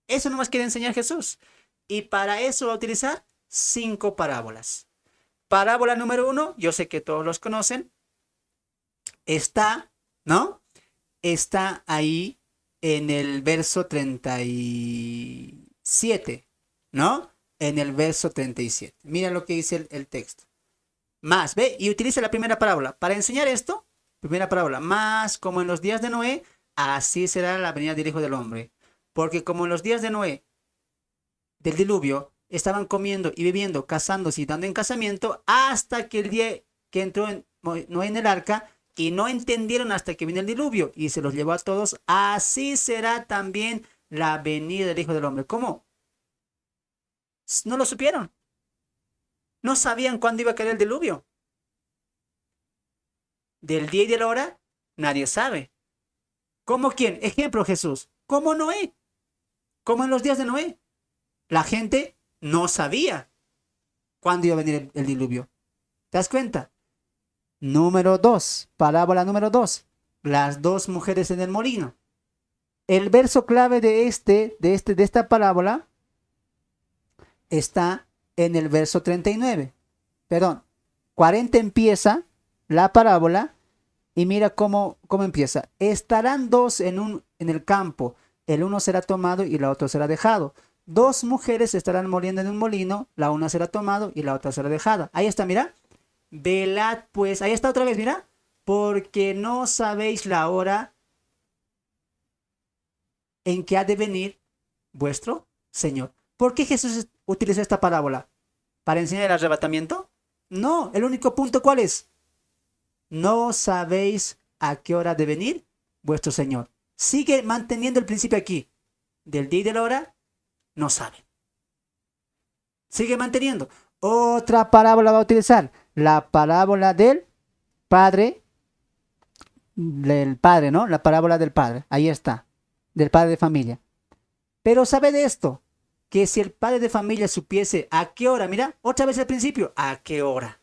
Eso nomás quiere enseñar Jesús. Y para eso va a utilizar 5 parábolas. Parábola número 1, yo sé que todos los conocen. Está, ¿no? Está ahí en el verso 37, ¿no? En el verso 37. Mira lo que dice el texto. Más, ve, y utiliza la primera parábola. Para enseñar esto, primera parábola, más como en los días de Noé, así será la venida del Hijo del Hombre. Porque como en los días de Noé, del diluvio, estaban comiendo y bebiendo, casándose y dando en casamiento, hasta que el día que entró Noé en el arca, y no entendieron hasta que vino el diluvio, y se los llevó a todos, así será también la venida del Hijo del Hombre. ¿Cómo? No lo supieron. No sabían cuándo iba a caer el diluvio. Del día y de la hora, nadie sabe. ¿Cómo quién? Ejemplo, Jesús. ¿Cómo Noé? ¿Cómo en los días de Noé? La gente no sabía cuándo iba a venir el diluvio. ¿Te das cuenta? Número 2, parábola número 2. Las dos mujeres en el molino. El verso clave de esta parábola está en el verso 39. Perdón, 40 empieza la parábola y mira cómo empieza. Estarán dos en el campo, el uno será tomado y la otra será dejado. Dos mujeres estarán moliendo en un molino, la una será tomado y la otra será dejada. Ahí está, mira. Velad pues, ahí está otra vez, mira. Porque no sabéis la hora en que ha de venir vuestro Señor. ¿Por qué Jesús utilizó esta parábola? ¿Para enseñar el arrebatamiento? No, el único punto, ¿cuál es? No sabéis a qué hora ha de venir vuestro Señor. Sigue manteniendo el principio aquí. Del día y de la hora, no sabe. Sigue manteniendo. Otra parábola va a utilizar. La parábola del padre, ¿no? La parábola del padre. Ahí está. del padre de familia. Pero sabe de esto, que si el padre de familia supiese a qué hora, mira, otra vez al principio, a qué hora,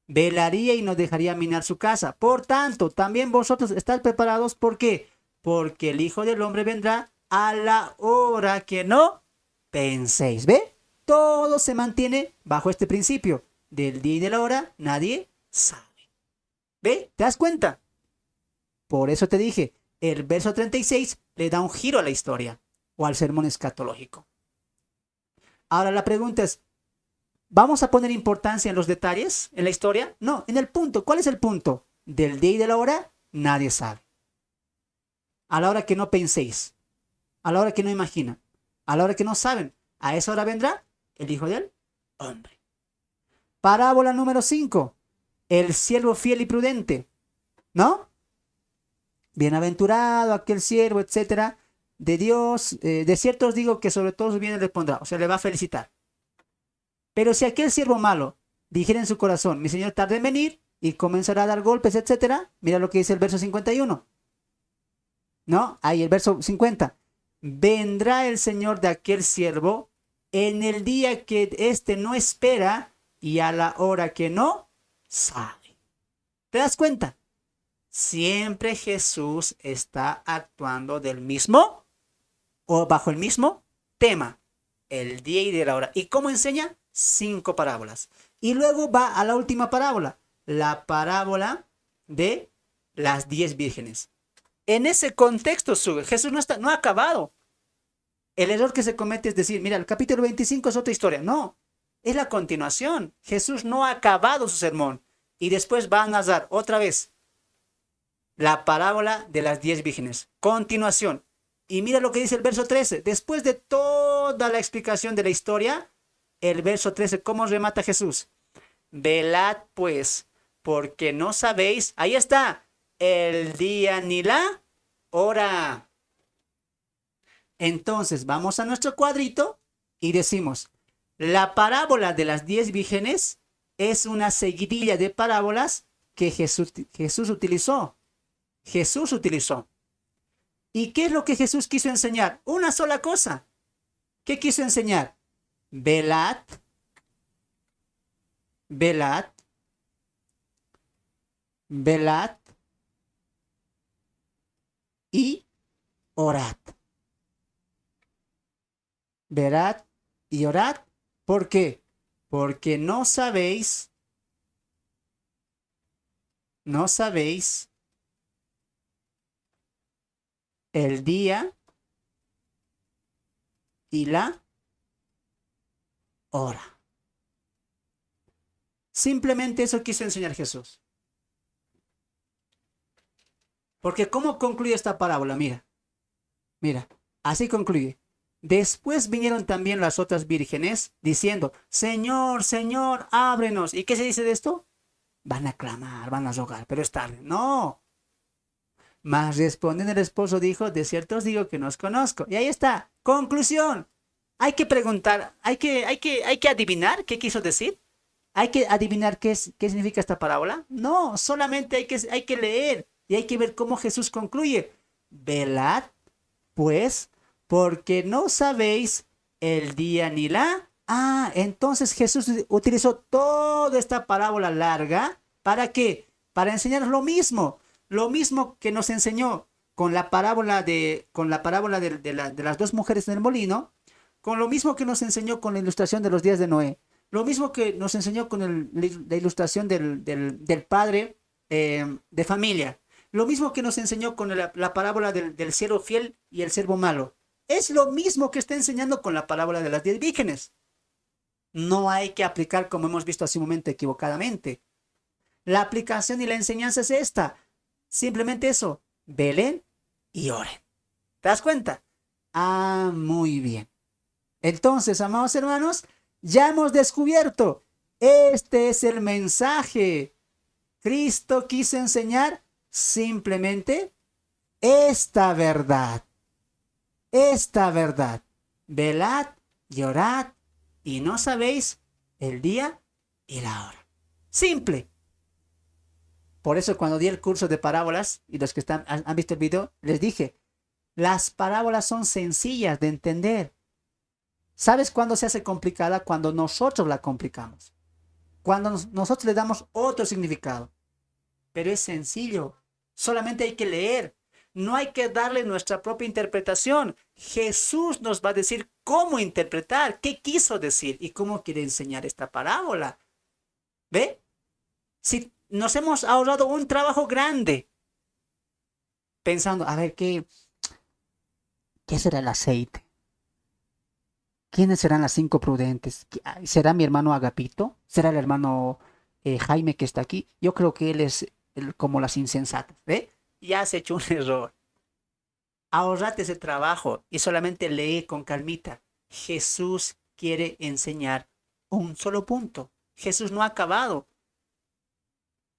velaría y no dejaría minar su casa. Por tanto, también vosotros estáis preparados. ¿Por qué? Porque el Hijo del Hombre vendrá a la hora que no penséis. ¿Ve? Todo se mantiene bajo este principio. Del día y de la hora nadie sabe. ¿Ve? ¿Te das cuenta? Por eso te dije, el verso 36 le da un giro a la historia o al sermón escatológico. Ahora la pregunta es, ¿vamos a poner importancia en los detalles, en la historia? No, en el punto. ¿Cuál es el punto? Del día y de la hora, nadie sabe. A la hora que no penséis, a la hora que no imaginan, a la hora que no saben, a esa hora vendrá el Hijo del Hombre. Parábola número 5. El siervo fiel y prudente. ¿No? Bienaventurado aquel siervo, etcétera, de Dios. De cierto os digo que sobre todos sus bienes le pondrá. O sea, le va a felicitar. Pero si aquel siervo malo dijera en su corazón, mi señor tarda en venir, y comenzará a dar golpes, etcétera, mira lo que dice el verso 51. ¿No? Ahí el verso 50. Vendrá el señor de aquel siervo en el día que éste no espera y a la hora que no sabe. ¿Te das cuenta? Siempre Jesús está actuando del mismo o bajo el mismo tema, el día y de la hora. ¿Y cómo enseña? 5 parábolas. Y luego va a la última parábola, la parábola de las 10 vírgenes. En ese contexto sube. Jesús no ha acabado. El error que se comete es decir, mira, el capítulo 25 es otra historia. No, es la continuación. Jesús no ha acabado su sermón. Y después va a narrar otra vez la parábola de las 10 vírgenes. Continuación. Y mira lo que dice el verso 13. Después de toda la explicación de la historia, el verso 13, ¿cómo remata Jesús? Velad pues, porque no sabéis, ahí está, el día ni la hora. Entonces vamos a nuestro cuadrito y decimos, la parábola de las 10 vírgenes es una seguidilla de parábolas que Jesús utilizó. Jesús utilizó. ¿Y qué es lo que Jesús quiso enseñar? Una sola cosa. ¿Qué quiso enseñar? Velad, velad, velad y orad. Velad y orad. ¿Por qué? Porque no sabéis el día y la hora. Simplemente eso quiso enseñar Jesús. Porque ¿cómo concluye esta parábola? Mira, así concluye. Después vinieron también las otras vírgenes diciendo, Señor, Señor, ábrenos. ¿Y qué se dice de esto? Van a clamar, van a rogar, pero es tarde. No. Mas respondiendo el esposo dijo, de cierto os digo que no os conozco. Y ahí está, conclusión. Hay que preguntar, hay que adivinar qué quiso decir. Hay que adivinar qué significa esta parábola. No, solamente hay que leer y hay que ver cómo Jesús concluye. Velad, pues, porque no sabéis el día ni la... Ah, entonces Jesús utilizó toda esta parábola larga. ¿Para qué? Para enseñarnos lo mismo que nos enseñó con la parábola de las dos mujeres en el molino, con lo mismo que nos enseñó con la ilustración de los días de Noé, lo mismo que nos enseñó con la ilustración del padre de familia, lo mismo que nos enseñó con la parábola del siervo fiel y el siervo malo. Es lo mismo que está enseñando con la parábola de las 10 vírgenes. No hay que aplicar, como hemos visto hace un momento, equivocadamente. La aplicación y la enseñanza es esta. Simplemente eso. Velen y oren. ¿Te das cuenta? Ah, muy bien. Entonces, amados hermanos, ya hemos descubierto. Este es el mensaje. Cristo quiso enseñar simplemente esta verdad. Esta verdad. Velad y orad y no sabéis el día y la hora. Simple. Por eso cuando di el curso de parábolas y los que han visto el video, les dije, Las parábolas son sencillas de entender. ¿Sabes cuándo se hace complicada? Cuando nosotros la complicamos. Cuando nosotros le damos otro significado. Pero es sencillo. Solamente hay que leer. No hay que darle nuestra propia interpretación. Jesús nos va a decir cómo interpretar, qué quiso decir y cómo quiere enseñar esta parábola. ¿Ve? Si nos hemos ahorrado un trabajo grande pensando, a ver, ¿qué será el aceite? ¿Quiénes serán las cinco prudentes? ¿Será mi hermano Agapito? ¿Será el hermano Jaime que está aquí? Yo creo que él es como las insensatas, ¿ve? Ya has hecho un error. Ahorrate ese trabajo y solamente lee con calmita. Jesús quiere enseñar un solo punto. Jesús no ha acabado.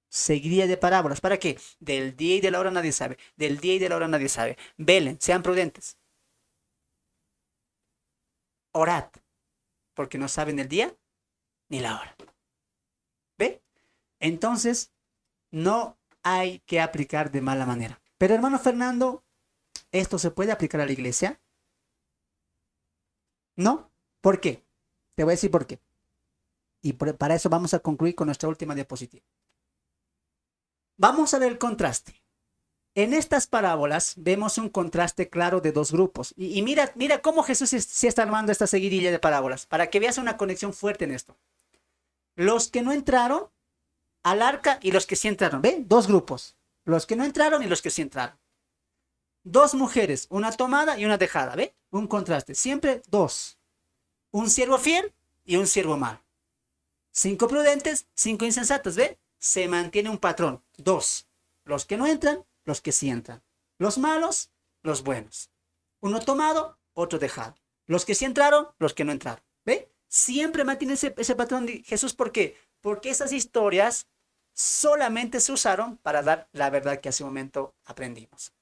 Seguiría de parábolas. ¿Para qué? Del día y de la hora nadie sabe. Del día y de la hora nadie sabe. Velen, sean prudentes. Orad, porque no saben el día ni la hora. ¿Ve? Entonces, no hay que aplicar de mala manera. Pero hermano Fernando, ¿esto se puede aplicar a la iglesia? No. ¿Por qué? Te voy a decir por qué. Y para eso vamos a concluir con nuestra última diapositiva. Vamos a ver el contraste. En estas parábolas vemos un contraste claro de dos grupos. Y mira cómo Jesús se está armando esta seguidilla de parábolas, para que veas una conexión fuerte en esto. Los que no entraron al arca y los que sí entraron. ¿Ven? Dos grupos. Los que no entraron y los que sí entraron. Dos mujeres, una tomada y una dejada. ¿Ve? Un contraste. Siempre dos. Un siervo fiel y un siervo malo. 5 prudentes, 5 insensatos. ¿Ve? Se mantiene un patrón. Dos. Los que no entran, los que sí entran. Los malos, los buenos. Uno tomado, otro dejado. Los que sí entraron, los que no entraron. ¿Ve? Siempre mantiene ese patrón de Jesús. ¿Por qué? Porque esas historias solamente se usaron para dar la verdad que hace un momento aprendimos.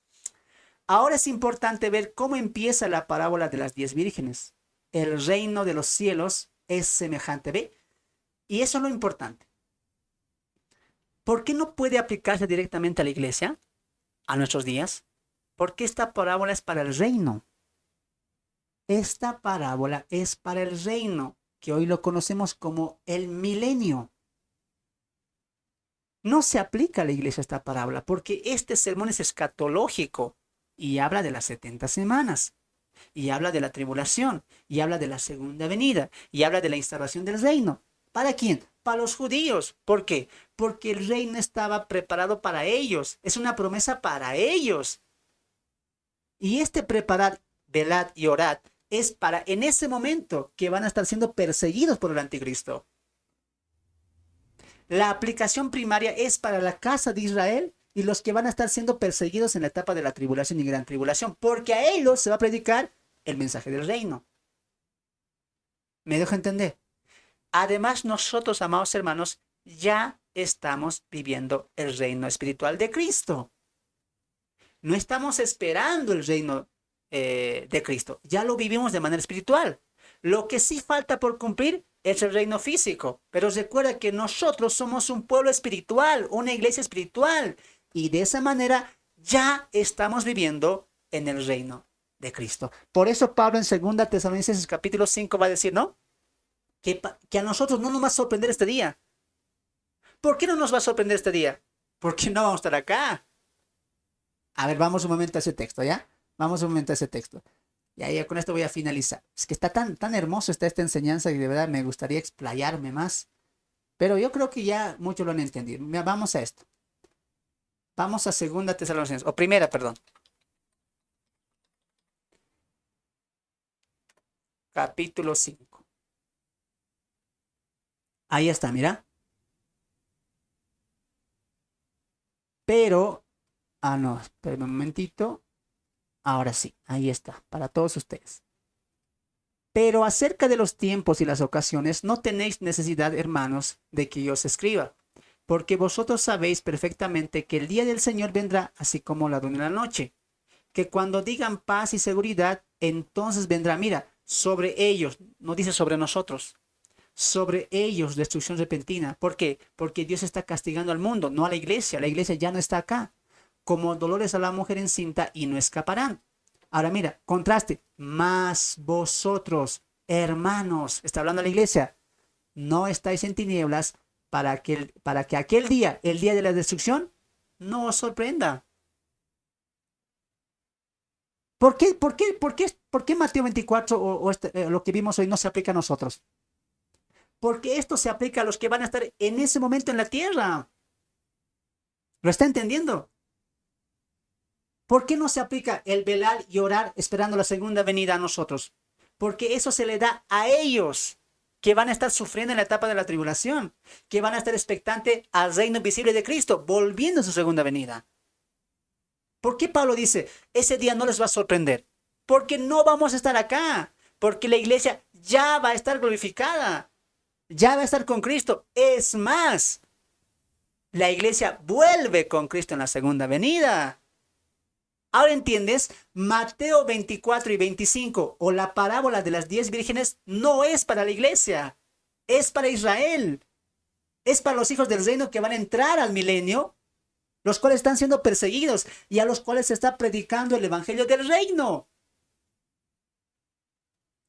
Ahora es importante ver cómo empieza la parábola de las 10 vírgenes. El reino de los cielos es semejante. ¿Ve? Y eso es lo importante. ¿Por qué no puede aplicarse directamente a la iglesia, a nuestros días? Porque esta parábola es para el reino. Esta parábola es para el reino, que hoy lo conocemos como el milenio. No se aplica a la iglesia esta parábola, porque este sermón es escatológico y habla de las 70 semanas, y habla de la tribulación, y habla de la segunda venida, y habla de la instauración del reino. ¿Para quién? Para los judíos. ¿Por qué? Porque el reino estaba preparado para ellos. Es una promesa para ellos. Y este preparar, velad y orad, es para en ese momento que van a estar siendo perseguidos por el anticristo. La aplicación primaria es para la casa de Israel y los que van a estar siendo perseguidos en la etapa de la tribulación y gran tribulación, porque a ellos se va a predicar el mensaje del reino. ¿Me dejo entender? Además, nosotros, amados hermanos, ya estamos viviendo el reino espiritual de Cristo. No estamos esperando el reino de Cristo. Ya lo vivimos de manera espiritual. Lo que sí falta por cumplir es el reino físico. Pero recuerda que nosotros somos un pueblo espiritual, una iglesia espiritual. Y de esa manera ya estamos viviendo en el reino de Cristo. Por eso Pablo en 2 Tesalonicenses capítulo 5 va a decir, ¿no? Que a nosotros no nos va a sorprender este día. ¿Por qué no nos va a sorprender este día? Porque no vamos a estar acá. A ver, vamos un momento a ese texto, ¿ya? Vamos un momento a ese texto. Ya con esto voy a finalizar. Es que está tan hermoso esta enseñanza y de verdad me gustaría explayarme más. Pero yo creo que ya muchos lo han entendido. Mira, vamos a esto. Vamos a 2 Tesalonicenses, o primera, perdón. Capítulo 5. Ahí está, mira. Pero, no, espérame un momentito. Ahora sí, ahí está, para todos ustedes. Pero acerca de los tiempos y las ocasiones, no tenéis necesidad, hermanos, de que yo os escriba, porque vosotros sabéis perfectamente que el día del Señor vendrá así como ladrón en la noche, que cuando digan paz y seguridad, entonces vendrá, mira, sobre ellos, no dice sobre nosotros, sobre ellos destrucción repentina. ¿Por qué? Porque Dios está castigando al mundo, no a la iglesia ya no está acá, como dolores a la mujer encinta y no escaparán. Ahora mira, contraste. Mas vosotros, hermanos, está hablando la iglesia, no estáis en tinieblas para que aquel día, el día de la destrucción, no os sorprenda. ¿Por qué Mateo 24 lo que vimos hoy no se aplica a nosotros? Porque esto se aplica a los que van a estar en ese momento en la tierra. ¿Lo está entendiendo? ¿Por qué no se aplica el velar y orar esperando la segunda venida a nosotros? Porque eso se le da a ellos que van a estar sufriendo en la etapa de la tribulación, que van a estar expectantes al reino visible de Cristo, volviendo a su segunda venida. ¿Por qué Pablo dice, ese día no les va a sorprender? Porque no vamos a estar acá, porque la iglesia ya va a estar glorificada, ya va a estar con Cristo. Es más, la iglesia vuelve con Cristo en la segunda venida. Ahora entiendes, Mateo 24 y 25 o la parábola de las 10 vírgenes no es para la iglesia, es para Israel, es para los hijos del reino que van a entrar al milenio, los cuales están siendo perseguidos y a los cuales se está predicando el evangelio del reino.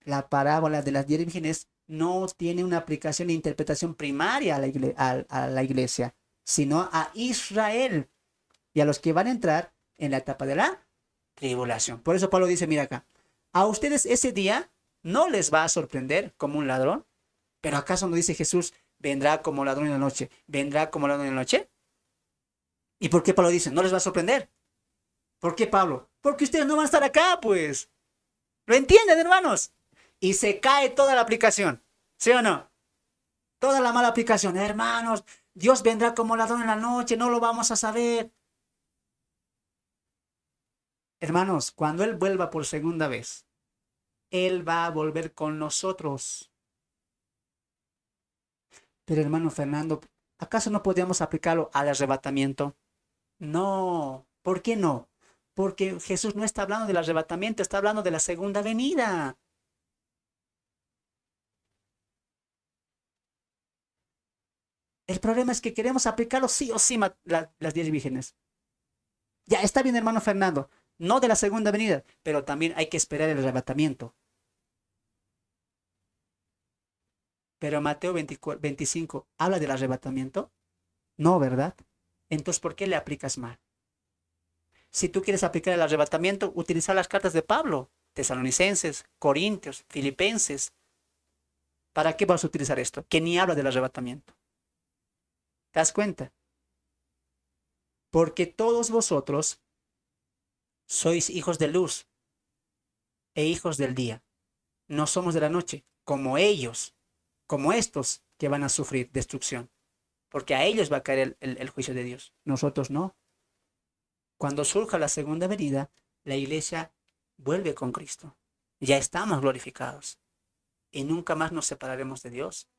La parábola de las 10 vírgenes no tiene una aplicación e interpretación primaria a la iglesia, sino a Israel y a los que van a entrar en la etapa de la tribulación. Por eso Pablo dice, mira acá, a ustedes ese día no les va a sorprender como un ladrón, pero ¿acaso no dice Jesús, vendrá como ladrón en la noche, vendrá como ladrón en la noche? ¿Y por qué Pablo dice, no les va a sorprender? ¿Por qué Pablo? Porque ustedes no van a estar acá, pues. ¿Lo entienden, hermanos? Y se cae toda la aplicación, ¿sí o no? Toda la mala aplicación, hermanos, Dios vendrá como ladrón en la noche, no lo vamos a saber. Hermanos, cuando Él vuelva por segunda vez, Él va a volver con nosotros. Pero hermano Fernando, ¿acaso no podríamos aplicarlo al arrebatamiento? No. ¿Por qué no? Porque Jesús no está hablando del arrebatamiento, está hablando de la segunda venida. El problema es que queremos aplicarlo sí o sí las 10 vírgenes. Ya, está bien, hermano Fernando, no de la segunda venida, pero también hay que esperar el arrebatamiento. Pero Mateo 24, 25 habla del arrebatamiento. No, ¿verdad? Entonces, ¿por qué le aplicas mal? Si tú quieres aplicar el arrebatamiento, utiliza las cartas de Pablo, Tesalonicenses, Corintios, Filipenses. ¿Para qué vas a utilizar esto? Que ni habla del arrebatamiento. ¿Te das cuenta? Porque todos vosotros sois hijos de luz e hijos del día. No somos de la noche, como ellos, como estos que van a sufrir destrucción. Porque a ellos va a caer el juicio de Dios. Nosotros no. Cuando surja la segunda venida, la iglesia vuelve con Cristo. Ya estamos glorificados. Y nunca más nos separaremos de Dios.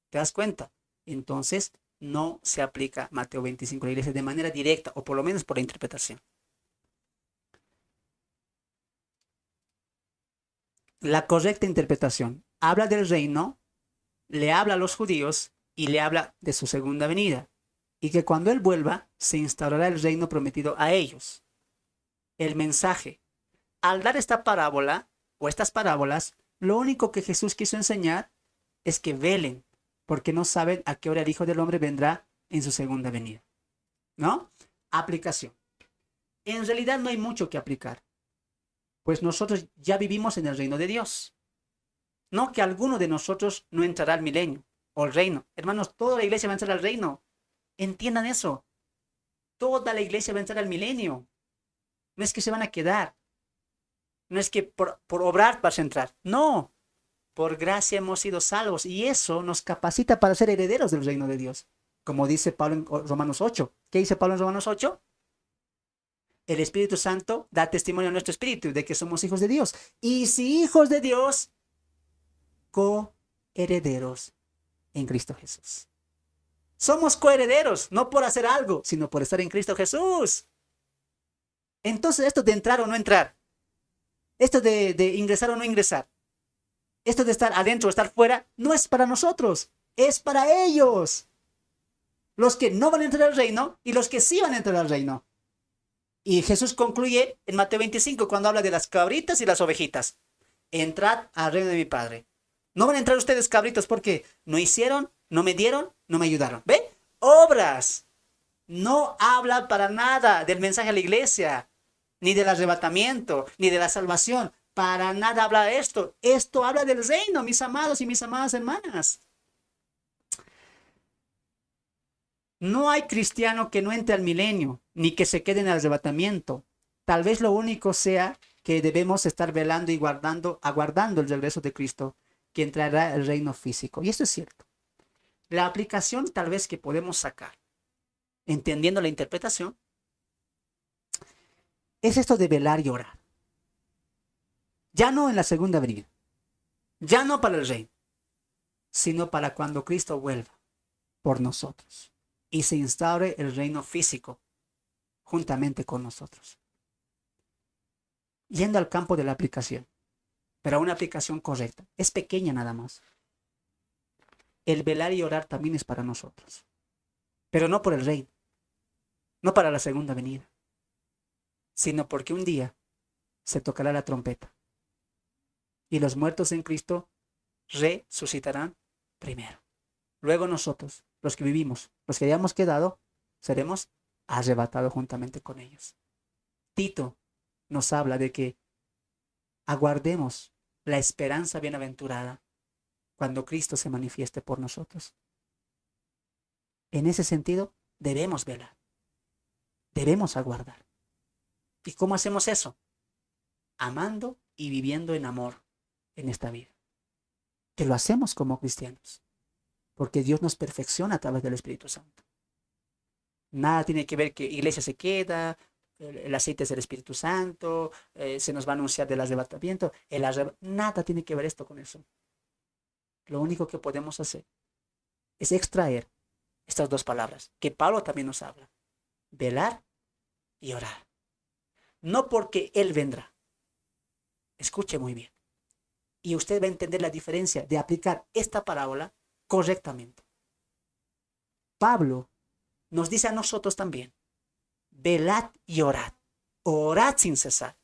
¿Te das cuenta? Entonces, no se aplica Mateo 25 a la iglesia de manera directa, o por lo menos por la interpretación. La correcta interpretación habla del reino, le habla a los judíos y le habla de su segunda venida. Y que cuando Él vuelva, se instaurará el reino prometido a ellos. El mensaje. Al dar esta parábola, o estas parábolas, lo único que Jesús quiso enseñar es que velen, porque no saben a qué hora el Hijo del Hombre vendrá en su segunda venida. ¿No? Aplicación. En realidad no hay mucho que aplicar, pues nosotros ya vivimos en el reino de Dios. No que alguno de nosotros no entrará al milenio o al reino. Hermanos, toda la iglesia va a entrar al reino. Entiendan eso. Toda la iglesia va a entrar al milenio. No es que se van a quedar. No es que por obrar vas a entrar. No. Por gracia hemos sido salvos y eso nos capacita para ser herederos del reino de Dios. Como dice Pablo en Romanos 8. ¿Qué dice Pablo en Romanos 8? El Espíritu Santo da testimonio a nuestro espíritu de que somos hijos de Dios. Y si hijos de Dios, coherederos en Cristo Jesús. Somos coherederos, no por hacer algo, sino por estar en Cristo Jesús. Entonces, esto de entrar o no entrar, esto de ingresar o no ingresar, esto de estar adentro o estar fuera, no es para nosotros, es para ellos. Los que no van a entrar al reino y los que sí van a entrar al reino. Y Jesús concluye en Mateo 25 cuando habla de las cabritas y las ovejitas. Entrad al reino de mi Padre. No van a entrar ustedes cabritos porque no hicieron, no me dieron, no me ayudaron. ¿Ve? Obras. No habla para nada del mensaje a la iglesia, ni del arrebatamiento, ni de la salvación. Para nada habla esto. Esto habla del reino, mis amados y mis amadas hermanas. No hay cristiano que no entre al milenio, ni que se quede en el arrebatamiento. Tal vez lo único sea que debemos estar velando y aguardando el regreso de Cristo, que entrará el reino físico. Y esto es cierto. La aplicación tal vez que podemos sacar, entendiendo la interpretación, es esto de velar y orar. Ya no en la segunda venida, ya no para el reino, sino para cuando Cristo vuelva por nosotros y se instaure el reino físico juntamente con nosotros. Yendo al campo de la aplicación, pero a una aplicación correcta, es pequeña nada más. El velar y orar también es para nosotros, pero no por el reino, no para la segunda venida, sino porque un día se tocará la trompeta y los muertos en Cristo resucitarán primero. Luego nosotros, los que vivimos, los que hayamos quedado, seremos arrebatados juntamente con ellos. Tito nos habla de que aguardemos la esperanza bienaventurada cuando Cristo se manifieste por nosotros. En ese sentido, debemos velar, debemos aguardar. ¿Y cómo hacemos eso? Amando y viviendo en amor en esta vida. Que lo hacemos como cristianos, porque Dios nos perfecciona a través del Espíritu Santo. Nada tiene que ver que iglesia se queda, el aceite es del Espíritu Santo, se nos va a anunciar del arrebatamiento, nada tiene que ver esto con eso. Lo único que podemos hacer es extraer estas dos palabras, que Pablo también nos habla, velar y orar. No porque Él vendrá, escuche muy bien, y usted va a entender la diferencia de aplicar esta parábola correctamente. Pablo nos dice a nosotros también, velad y orad sin cesar.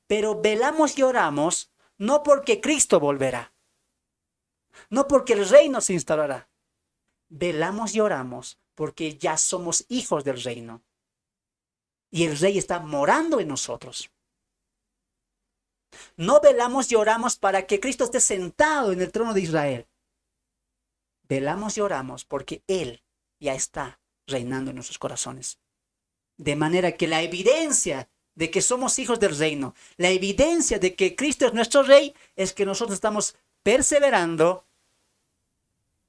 Pero velamos y oramos no porque Cristo volverá, no porque el reino se instalará. Velamos y oramos porque ya somos hijos del reino. Y el rey está morando en nosotros. No velamos y oramos para que Cristo esté sentado en el trono de Israel. Velamos y oramos porque Él ya está reinando en nuestros corazones. De manera que la evidencia de que somos hijos del reino, la evidencia de que Cristo es nuestro rey, es que nosotros estamos perseverando,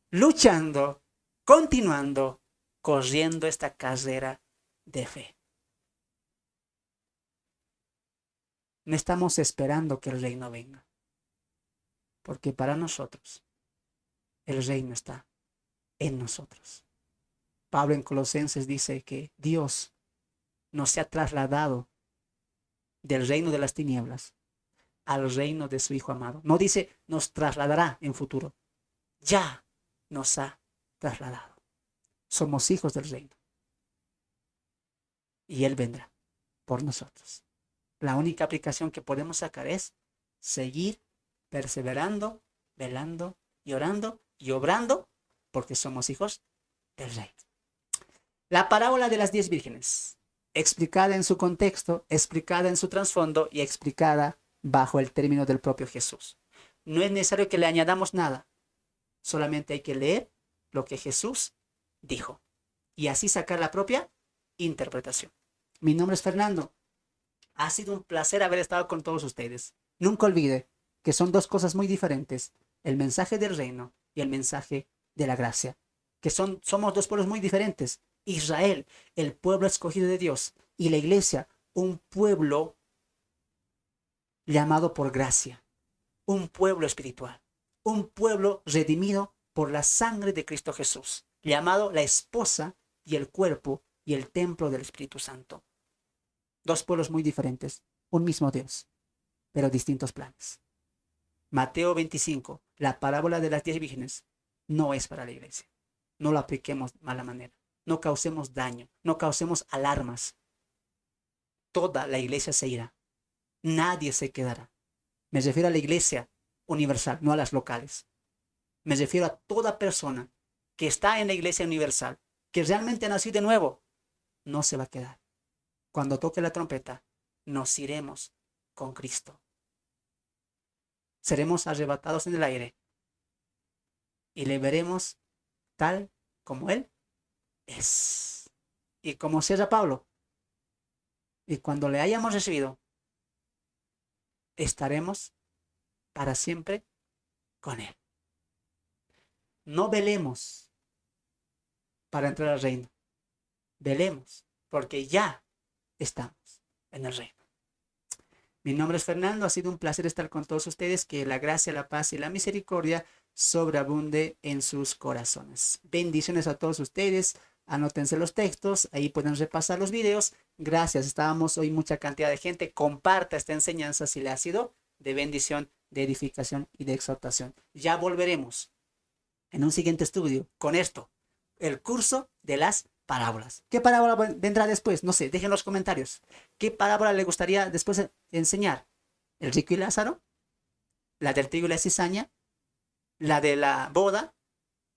luchando, continuando, corriendo esta carrera de fe. No estamos esperando que el reino venga, porque para nosotros el reino está en nosotros. Pablo en Colosenses dice que Dios nos se ha trasladado del reino de las tinieblas al reino de su Hijo amado. No dice nos trasladará en futuro, ya nos ha trasladado. Somos hijos del reino y Él vendrá por nosotros. La única aplicación que podemos sacar es seguir perseverando, velando y orando y obrando porque somos hijos del rey. La parábola de las 10 vírgenes, explicada en su contexto, explicada en su trasfondo y explicada bajo el término del propio Jesús. No es necesario que le añadamos nada, solamente hay que leer lo que Jesús dijo y así sacar la propia interpretación. Mi nombre es Fernando. Ha sido un placer haber estado con todos ustedes. Nunca olvide que son dos cosas muy diferentes, el mensaje del reino y el mensaje de la gracia, que somos dos pueblos muy diferentes. Israel, el pueblo escogido de Dios, y la iglesia, un pueblo llamado por gracia, un pueblo espiritual, un pueblo redimido por la sangre de Cristo Jesús, llamado la esposa y el cuerpo y el templo del Espíritu Santo. Dos pueblos muy diferentes, un mismo Dios, pero distintos planes. Mateo 25, la parábola de las 10 vírgenes, no es para la iglesia. No lo apliquemos de mala manera. No causemos daño, no causemos alarmas. toda la iglesia se irá. Nadie se quedará. Me refiero a la iglesia universal, no a las locales. Me refiero a toda persona que está en la iglesia universal, que realmente ha nacido de nuevo, no se va a quedar. Cuando toque la trompeta, nos iremos con Cristo. Seremos arrebatados en el aire y le veremos tal como Él es. Y como cierra Pablo, y cuando le hayamos recibido, estaremos para siempre con Él. No velemos para entrar al reino. Velemos porque ya estamos en el reino. Mi nombre es Fernando, ha sido un placer estar con todos ustedes, que la gracia, la paz y la misericordia sobreabunde en sus corazones. Bendiciones a todos ustedes, anótense los textos, ahí pueden repasar los videos. Gracias, estábamos hoy mucha cantidad de gente, comparta esta enseñanza si le ha sido de bendición, de edificación y de exhortación. Ya volveremos en un siguiente estudio con esto, el curso de las parábolas. ¿Qué parábola vendrá después? No sé, dejen en los comentarios. ¿Qué parábola le gustaría después enseñar? ¿El rico y Lázaro? ¿La del trigo y la cizaña? ¿La de la boda?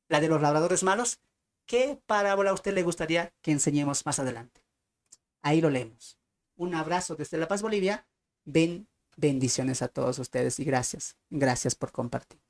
¿La de los labradores malos? ¿Qué parábola a usted le gustaría que enseñemos más adelante? Ahí lo leemos. Un abrazo desde La Paz, Bolivia. Bendiciones a todos ustedes y gracias. Gracias por compartir.